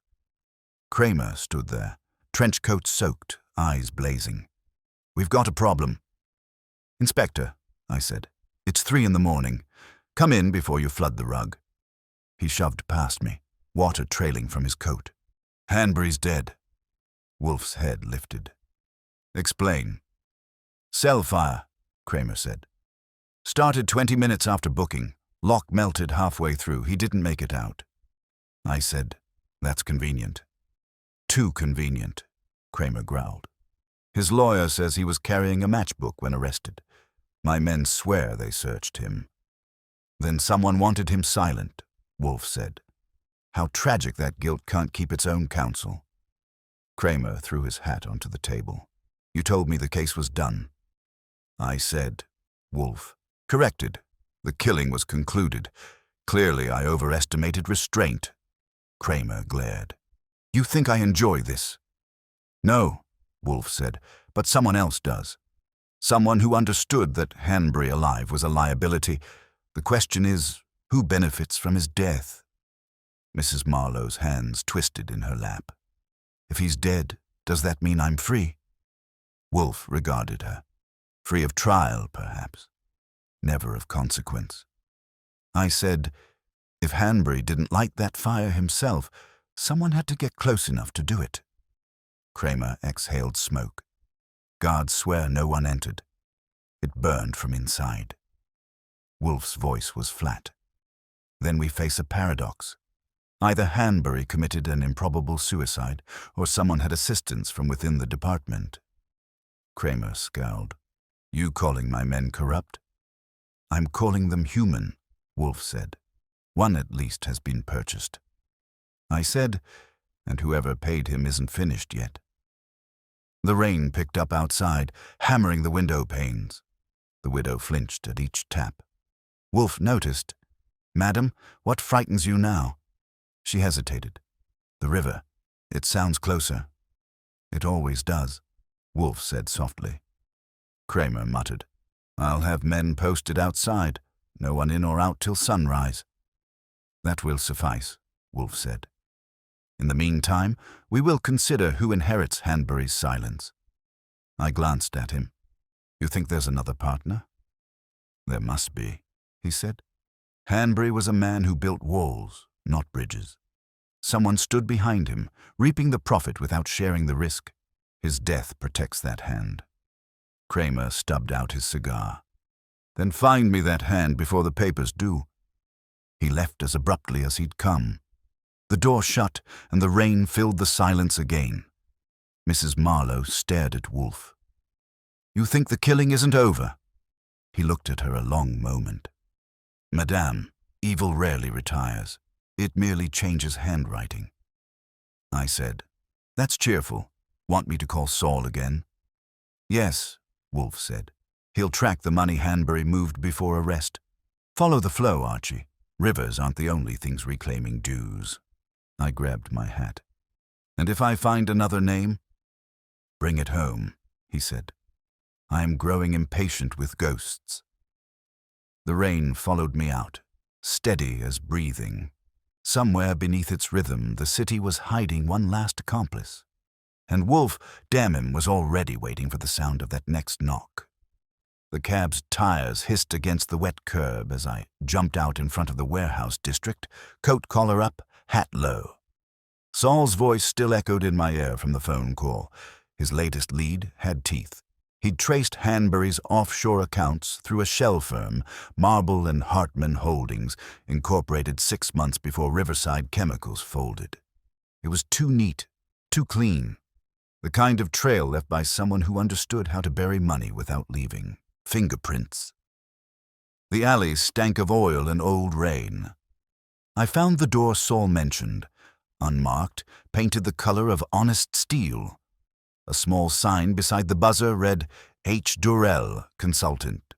Speaker 1: Kramer stood there, trench coat soaked, eyes blazing. "We've got a problem." "Inspector," I said, "it's 3 in the morning. Come in before you flood the rug." He shoved past me. water trailing from his coat. "Hanbury's dead." Wolfe's head lifted. "Explain." "Cell fire," Kramer said. "Started 20 minutes after booking. Lock melted halfway through. He didn't make it out." I said, "That's convenient." "Too convenient," Kramer growled. "His lawyer says he was carrying a matchbook when arrested. My men swear they searched him." "Then someone wanted him silent," Wolfe said. "How tragic that guilt can't keep its own counsel." Kramer threw his hat onto the table. "You told me the case was done." I said, "Wolfe, corrected. The killing was concluded. Clearly I overestimated restraint." Kramer glared. "You think I enjoy this?" "No," Wolfe said, "but someone else does. Someone who understood that Hanbury alive was a liability. The question is, who benefits from his death?" Mrs. Marlowe's hands twisted in her lap. "If he's dead, does that mean I'm free?" Wolfe regarded her. "Free of trial, perhaps. Never of consequence." I said, "If Hanbury didn't light that fire himself, someone had to get close enough to do it." Kramer exhaled smoke. "Guards swear no one entered. It burned from inside." Wolfe's voice was flat. "Then we face a paradox. Either Hanbury committed an improbable suicide, or someone had assistance from within the department." Kramer scowled. "You calling my men corrupt?" "I'm calling them human," Wolfe said. "One at least has been purchased." I said, "And whoever paid him isn't finished yet." The rain picked up outside, hammering the window panes. The widow flinched at each tap. Wolfe noticed. "Madam, what frightens you now?" She hesitated. "The river. It sounds closer." "It always does," Wolfe said softly. Kramer muttered, "I'll have men posted outside. No one in or out till sunrise." "That will suffice," Wolfe said. "In the meantime, we will consider who inherits Hanbury's silence." I glanced at him. "You think there's another partner?" "There must be," he said. "Hanbury was a man who built walls, not bridges. Someone stood behind him, reaping the profit without sharing the risk. His death protects that hand." Kramer stubbed out his cigar. "Then find me that hand before the papers do." He left as abruptly as he'd come. The door shut, and the rain filled the silence again. Mrs. Marlowe stared at Wolfe. "You think the killing isn't over?" He looked at her a long moment. "Madame, evil rarely retires. It merely changes handwriting." I said, "That's cheerful. Want me to call Saul again?" "Yes," Wolfe said. "He'll track the money Hanbury moved before arrest. Follow the flow, Archie. Rivers aren't the only things reclaiming dues." I grabbed my hat. "And if I find another name?" "Bring it home," he said. "I am growing impatient with ghosts." The rain followed me out, steady as breathing. Somewhere beneath its rhythm, the city was hiding one last accomplice. And Wolfe, damn him, was already waiting for the sound of that next knock. The cab's tires hissed against the wet curb as I jumped out in front of the warehouse district, coat collar up, hat low. Saul's voice still echoed in my ear from the phone call. His latest lead had teeth. He'd traced Hanbury's offshore accounts through a shell firm, Marple and Hartman Holdings, incorporated 6 months before Riverside Chemicals folded. It was too neat, too clean. The kind of trail left by someone who understood how to bury money without leaving fingerprints. The alley stank of oil and old rain. I found the door Saul mentioned, unmarked, painted the color of honest steel. A small sign beside the buzzer read, "H. Durrell, Consultant."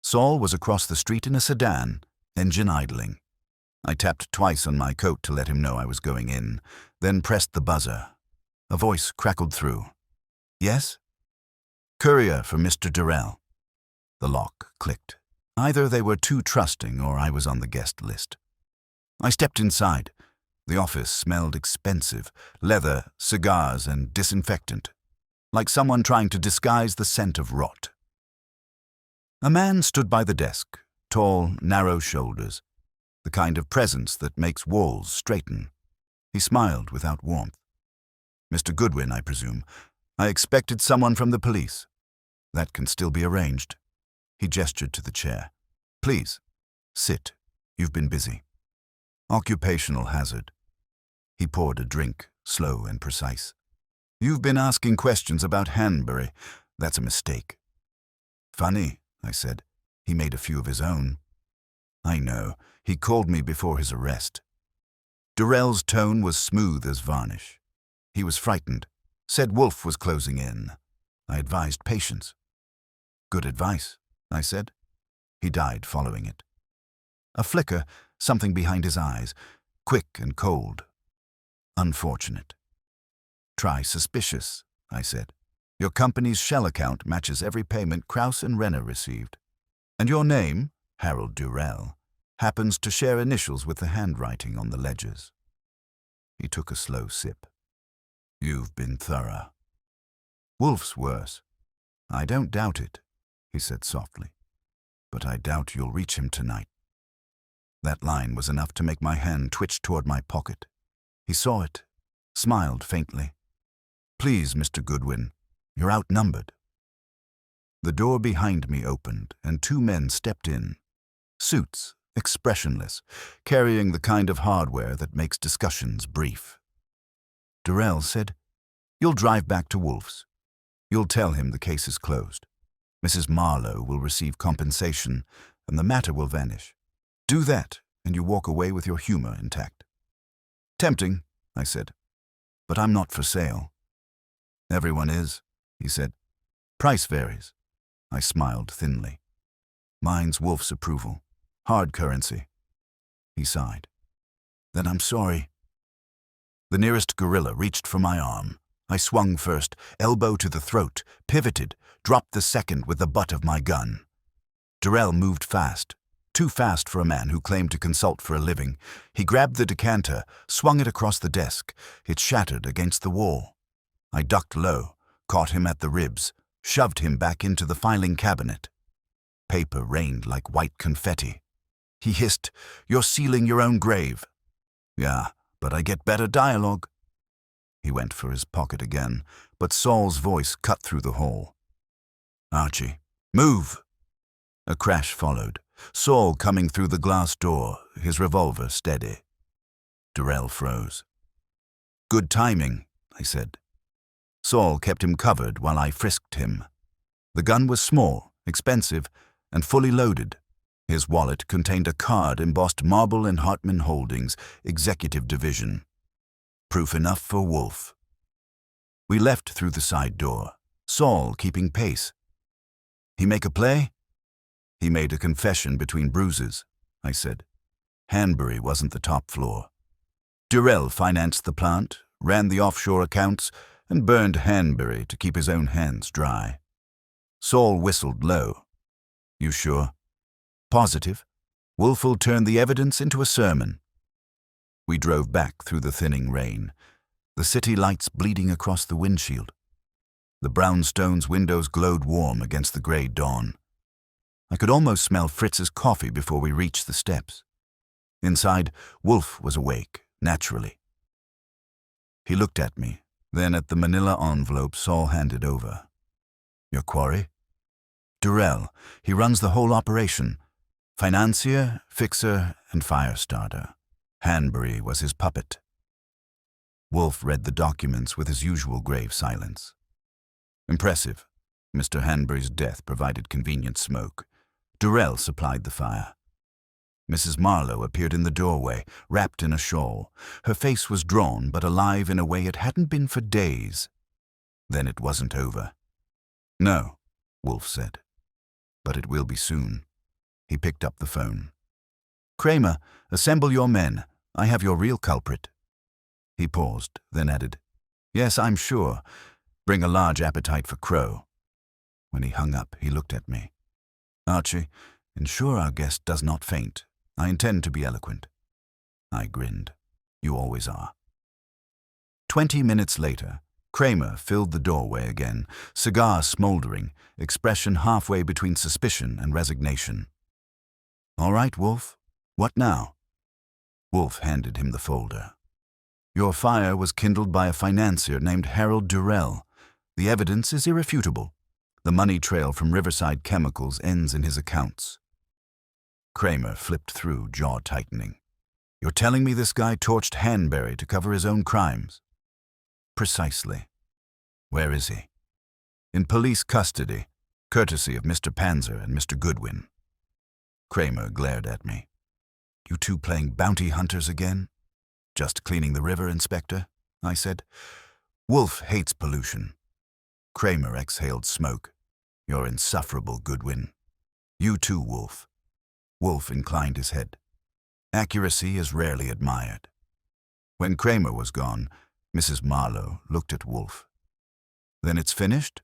Speaker 1: Saul was across the street in a sedan, engine idling. I tapped twice on my coat to let him know I was going in, then pressed the buzzer. A voice crackled through. "Yes?" "Courier for Mr. Durrell." The lock clicked. Either they were too trusting or I was on the guest list. I stepped inside. The office smelled expensive, leather, cigars, and disinfectant, like someone trying to disguise the scent of rot. A man stood by the desk, tall, narrow shoulders, the kind of presence that makes walls straighten. He smiled without warmth. Mr. Goodwin, I presume. I expected someone from the police. That can still be arranged. He gestured to the chair. Please, sit. You've been busy. Occupational hazard. He poured a drink, slow and precise. You've been asking questions about Hanbury. That's a mistake. Funny, I said. He made a few of his own. I know. He called me before his arrest. Durrell's tone was smooth as varnish. He was frightened. Said Wolfe was closing in. I advised patience. Good advice, I said. He died following it. A flicker, something behind his eyes, quick and cold. Unfortunate. Try suspicious, I said. Your company's shell account matches every payment Krause and Renner received. And your name, Harold Durrell, happens to share initials with the handwriting on the ledgers. He took a slow sip. You've been thorough. Wolfe's worse. I don't doubt it, he said softly. But I doubt you'll reach him tonight. That line was enough to make my hand twitch toward my pocket. He saw it, smiled faintly. Please, Mr. Goodwin, you're outnumbered. The door behind me opened, and two men stepped in. Suits, expressionless, carrying the kind of hardware that makes discussions brief. Durrell said, You'll drive back to Wolfe's. You'll tell him the case is closed. Mrs. Marlowe will receive compensation, and the matter will vanish. Do that, and you walk away with your humor intact. Tempting, I said, but I'm not for sale. Everyone is, he said. Price varies. I smiled thinly. Mine's Wolfe's approval. Hard currency. He sighed. Then I'm sorry. The nearest gorilla reached for my arm. I swung first, elbow to the throat, pivoted, dropped the second with the butt of my gun. Durrell moved fast, too fast for a man who claimed to consult for a living. He grabbed the decanter, swung it across the desk. It shattered against the wall. I ducked low, caught him at the ribs, shoved him back into the filing cabinet. Paper rained like white confetti. He hissed, You're sealing your own grave. Yeah, but I get better dialogue. He went for his pocket again, but Saul's voice cut through the hall. Archie, move! A crash followed. Saul coming through the glass door, his revolver steady. Durrell froze. Good timing, I said. Saul kept him covered while I frisked him. The gun was small, expensive, and fully loaded. His wallet contained a card embossed Marple and Hartman Holdings, Executive Division. Proof enough for Wolfe. We left through the side door, Saul keeping pace. He make a play? He made a confession between bruises, I said. Hanbury wasn't the top floor. Durrell financed the plant, ran the offshore accounts, and burned Hanbury to keep his own hands dry. Saul whistled low. You sure? Positive. Wolfe'll turn the evidence into a sermon. We drove back through the thinning rain, the city lights bleeding across the windshield. The brownstone's windows glowed warm against the gray dawn. I could almost smell Fritz's coffee before we reached the steps. Inside, Wolfe was awake, naturally. He looked at me, then at the manila envelope Saul handed over. Your quarry? Durrell. He runs the whole operation. Financier, fixer, and fire starter. Hanbury was his puppet. Wolfe read the documents with his usual grave silence. Impressive. Mr. Hanbury's death provided convenient smoke. Durrell supplied the fire. Mrs. Marlowe appeared in the doorway, wrapped in a shawl. Her face was drawn, but alive in a way it hadn't been for days. Then it wasn't over. No, Wolfe said. But it will be soon. He picked up the phone. Kramer, assemble your men. I have your real culprit. He paused, then added, Yes, I'm sure. Bring a large appetite for crow. When he hung up, he looked at me. Archie, ensure our guest does not faint. I intend to be eloquent. I grinned. You always are. 20 minutes later, Kramer filled the doorway again, cigar smoldering, expression halfway between suspicion and resignation. All right, Wolfe. What now? Wolfe handed him the folder. Your fire was kindled by a financier named Harold Durrell. The evidence is irrefutable. The money trail from Riverside Chemicals ends in his accounts. Kramer flipped through, jaw tightening. You're telling me this guy torched Hanbury to cover his own crimes? Precisely. Where is he? In police custody, courtesy of Mr. Panzer and Mr. Goodwin. Kramer glared at me. You two playing bounty hunters again? Just cleaning the river, Inspector, I said. Wolfe hates pollution. Kramer exhaled smoke. You're insufferable, Goodwin. You too, Wolfe. Wolfe inclined his head. Accuracy is rarely admired. When Kramer was gone, Mrs. Marlowe looked at Wolfe. Then it's finished?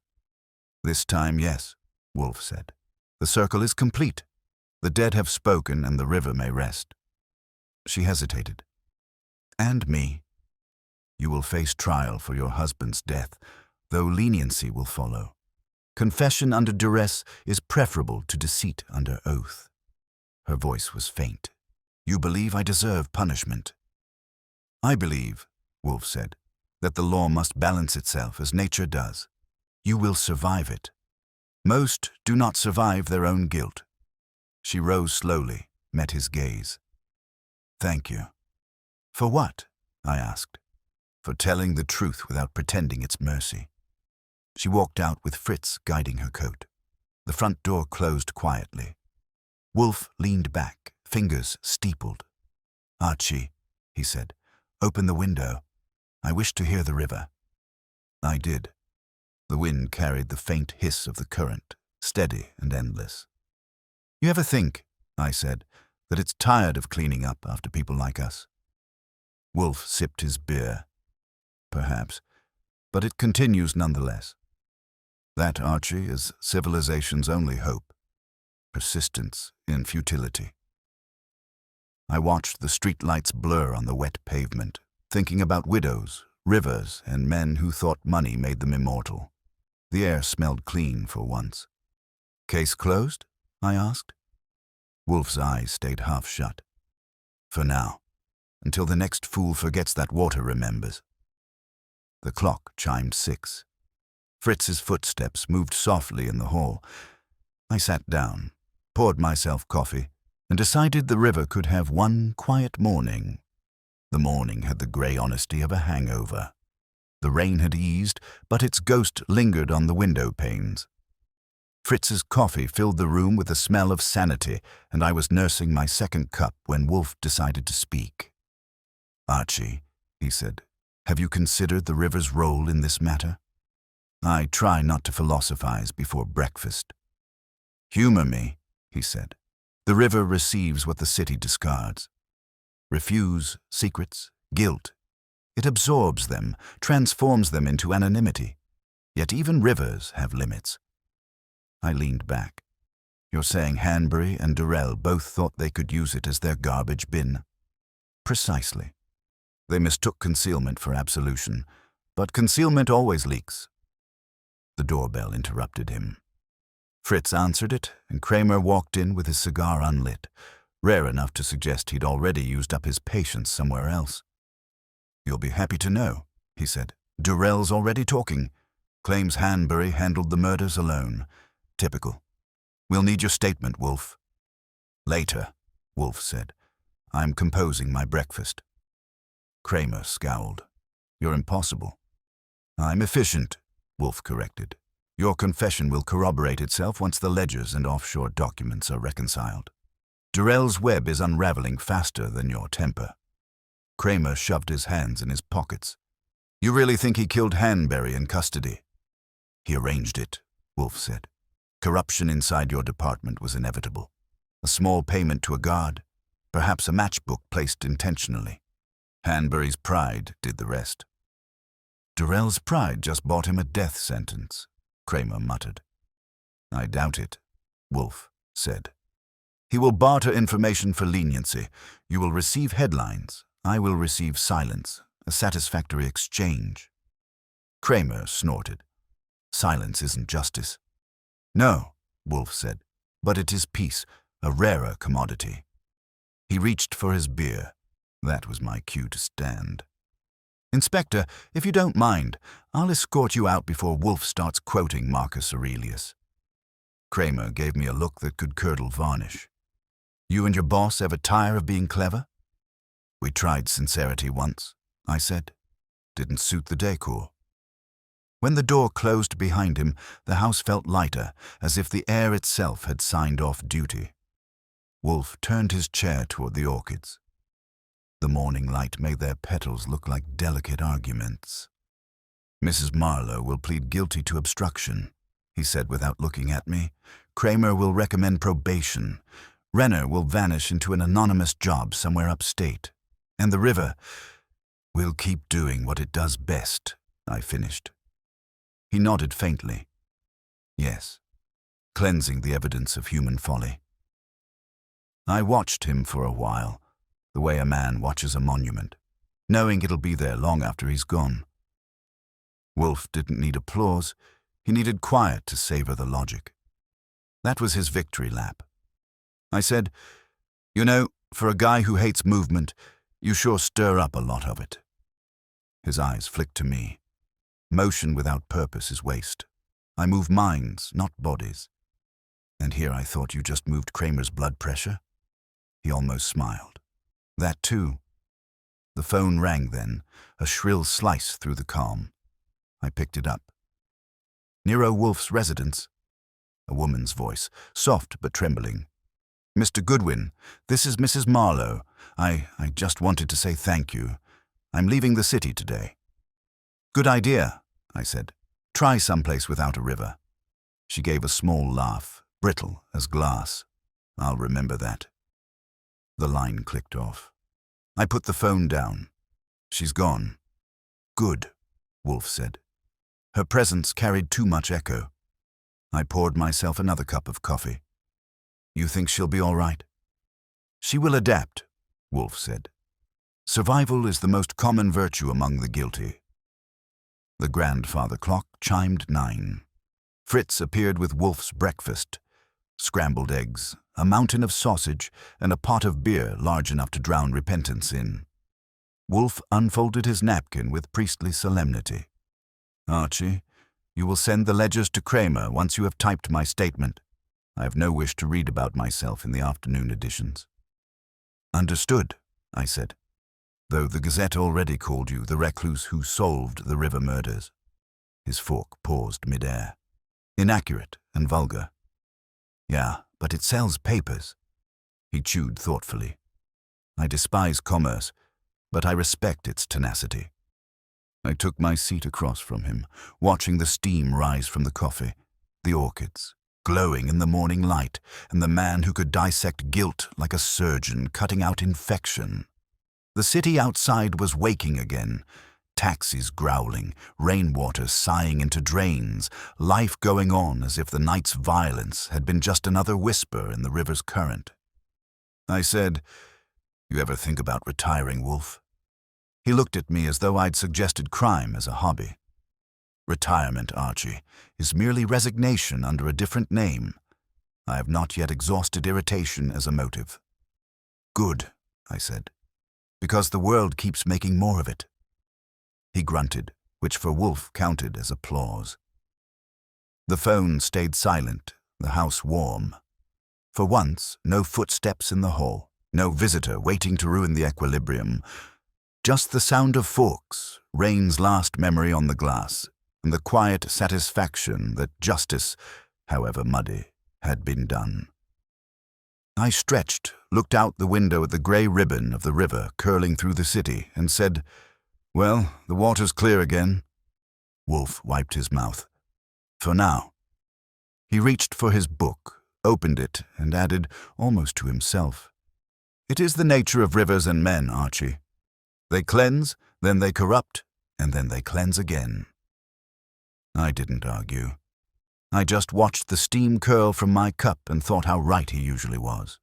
Speaker 1: This time, yes, Wolfe said. The circle is complete. The dead have spoken and the river may rest. She hesitated. And me. You will face trial for your husband's death, though leniency will follow. Confession under duress is preferable to deceit under oath. Her voice was faint. You believe I deserve punishment? I believe, Wolfe said, that the law must balance itself as nature does. You will survive it. Most do not survive their own guilt. She rose slowly, met his gaze. Thank you. For what? I asked. For telling the truth without pretending it's mercy. She walked out with Fritz guiding her coat. The front door closed quietly. Wolfe leaned back, fingers steepled. Archie, he said, open the window. I wish to hear the river. I did. The wind carried the faint hiss of the current, steady and endless. You ever think, I said, that it's tired of cleaning up after people like us? Wolfe sipped his beer. Perhaps, but it continues nonetheless. That, Archie, is civilization's only hope. Persistence in futility. I watched the streetlights blur on the wet pavement, thinking about widows, rivers, and men who thought money made them immortal. The air smelled clean for once. Case closed? I asked. Wolfe's eyes stayed half shut. For now, until the next fool forgets that water remembers. The clock chimed 6. Fritz's footsteps moved softly in the hall. I sat down, poured myself coffee, and decided the river could have one quiet morning. The morning had the grey honesty of a hangover. The rain had eased, but its ghost lingered on the window panes. Fritz's coffee filled the room with the smell of sanity, and I was nursing my second cup when Wolfe decided to speak. Archie, he said, have you considered the river's role in this matter? I try not to philosophize before breakfast. Humor me, he said. The river receives what the city discards. Refuse, secrets, guilt. It absorbs them, transforms them into anonymity. Yet even rivers have limits. I leaned back. You're saying Hanbury and Durrell both thought they could use it as their garbage bin? Precisely. They mistook concealment for absolution, but concealment always leaks. The doorbell interrupted him. Fritz answered it, and Kramer walked in with his cigar unlit, rare enough to suggest he'd already used up his patience somewhere else. You'll be happy to know, he said. Durrell's already talking. Claims Hanbury handled the murders alone. Typical. We'll need your statement, Wolfe. Later, Wolfe said. I'm composing my breakfast. Kramer scowled. You're impossible. I'm efficient, Wolfe corrected. Your confession will corroborate itself once the ledgers and offshore documents are reconciled. Durrell's web is unraveling faster than your temper. Kramer shoved his hands in his pockets. You really think he killed Hanbury in custody? He arranged it, Wolfe said. Corruption inside your department was inevitable. A small payment to a guard, perhaps a matchbook placed intentionally. Hanbury's pride did the rest. Durrell's pride just bought him a death sentence, Kramer muttered. I doubt it, Wolfe said. He will barter information for leniency. You will receive headlines. I will receive silence, a satisfactory exchange. Kramer snorted. Silence isn't justice. No, Wolfe said, but it is peace, a rarer commodity. He reached for his beer. That was my cue to stand. Inspector, if you don't mind, I'll escort you out before Wolfe starts quoting Marcus Aurelius. Kramer gave me a look that could curdle varnish. You and your boss ever tire of being clever? We tried sincerity once, I said. Didn't suit the decor. When the door closed behind him, the house felt lighter, as if the air itself had signed off duty. Wolfe turned his chair toward the orchids. The morning light made their petals look like delicate arguments. Mrs. Marlowe will plead guilty to obstruction, he said without looking at me. Kramer will recommend probation. Renner will vanish into an anonymous job somewhere upstate. And the river will keep doing what it does best, I finished. He nodded faintly. Yes, cleansing the evidence of human folly. I watched him for a while, the way a man watches a monument, knowing it'll be there long after he's gone. Wolfe didn't need applause. He needed quiet to savor the logic. That was his victory lap. I said, "You know, for a guy who hates movement, you sure stir up a lot of it." His eyes flicked to me. Motion without purpose is waste. I move minds, not bodies. And here I thought you just moved Kramer's blood pressure. He almost smiled. That too. The phone rang then, a shrill slice through the calm. I picked it up. Nero Wolfe's residence. A woman's voice, soft but trembling. "Mr. Goodwin, this is Mrs. Marlowe. I just wanted to say thank you. I'm leaving the city today." "Good idea," I said. "Try someplace without a river." She gave a small laugh, brittle as glass. I'll remember that. The line clicked off. I put the phone down. She's gone. Good, Wolfe said. Her presence carried too much echo. I poured myself another cup of coffee. You think she'll be all right? She will adapt, Wolfe said. Survival is the most common virtue among the guilty. The grandfather clock chimed 9. Fritz appeared with Wolfe's breakfast. Scrambled eggs, a mountain of sausage, and a pot of beer large enough to drown repentance in. Wolfe unfolded his napkin with priestly solemnity. Archie, you will send the ledgers to Kramer once you have typed my statement. I have no wish to read about myself in the afternoon editions. Understood, I said, though the Gazette already called you the recluse who solved the river murders. His fork paused mid-air. Inaccurate and vulgar. Yeah, but it sells papers. He chewed thoughtfully. I despise commerce, but I respect its tenacity. I took my seat across from him, watching the steam rise from the coffee, the orchids, glowing in the morning light, and the man who could dissect guilt like a surgeon cutting out infection. The city outside was waking again, taxis growling, rainwater sighing into drains, life going on as if the night's violence had been just another whisper in the river's current. I said, "You ever think about retiring, Wolfe?" He looked at me as though I'd suggested crime as a hobby. Retirement, Archie, is merely resignation under a different name. I have not yet exhausted irritation as a motive. Good, I said, because the world keeps making more of it. He grunted, which for Wolfe counted as applause. The phone stayed silent, the house warm. For once, no footsteps in the hall, no visitor waiting to ruin the equilibrium. Just the sound of forks, rain's last memory on the glass, and the quiet satisfaction that justice, however muddy, had been done. I stretched, looked out the window at the grey ribbon of the river curling through the city, and said, "Well, the water's clear again." Wolfe wiped his mouth. For now. He reached for his book, opened it, and added, almost to himself, "It is the nature of rivers and men, Archie. They cleanse, then they corrupt, and then they cleanse again." I didn't argue. I just watched the steam curl from my cup and thought how right he usually was.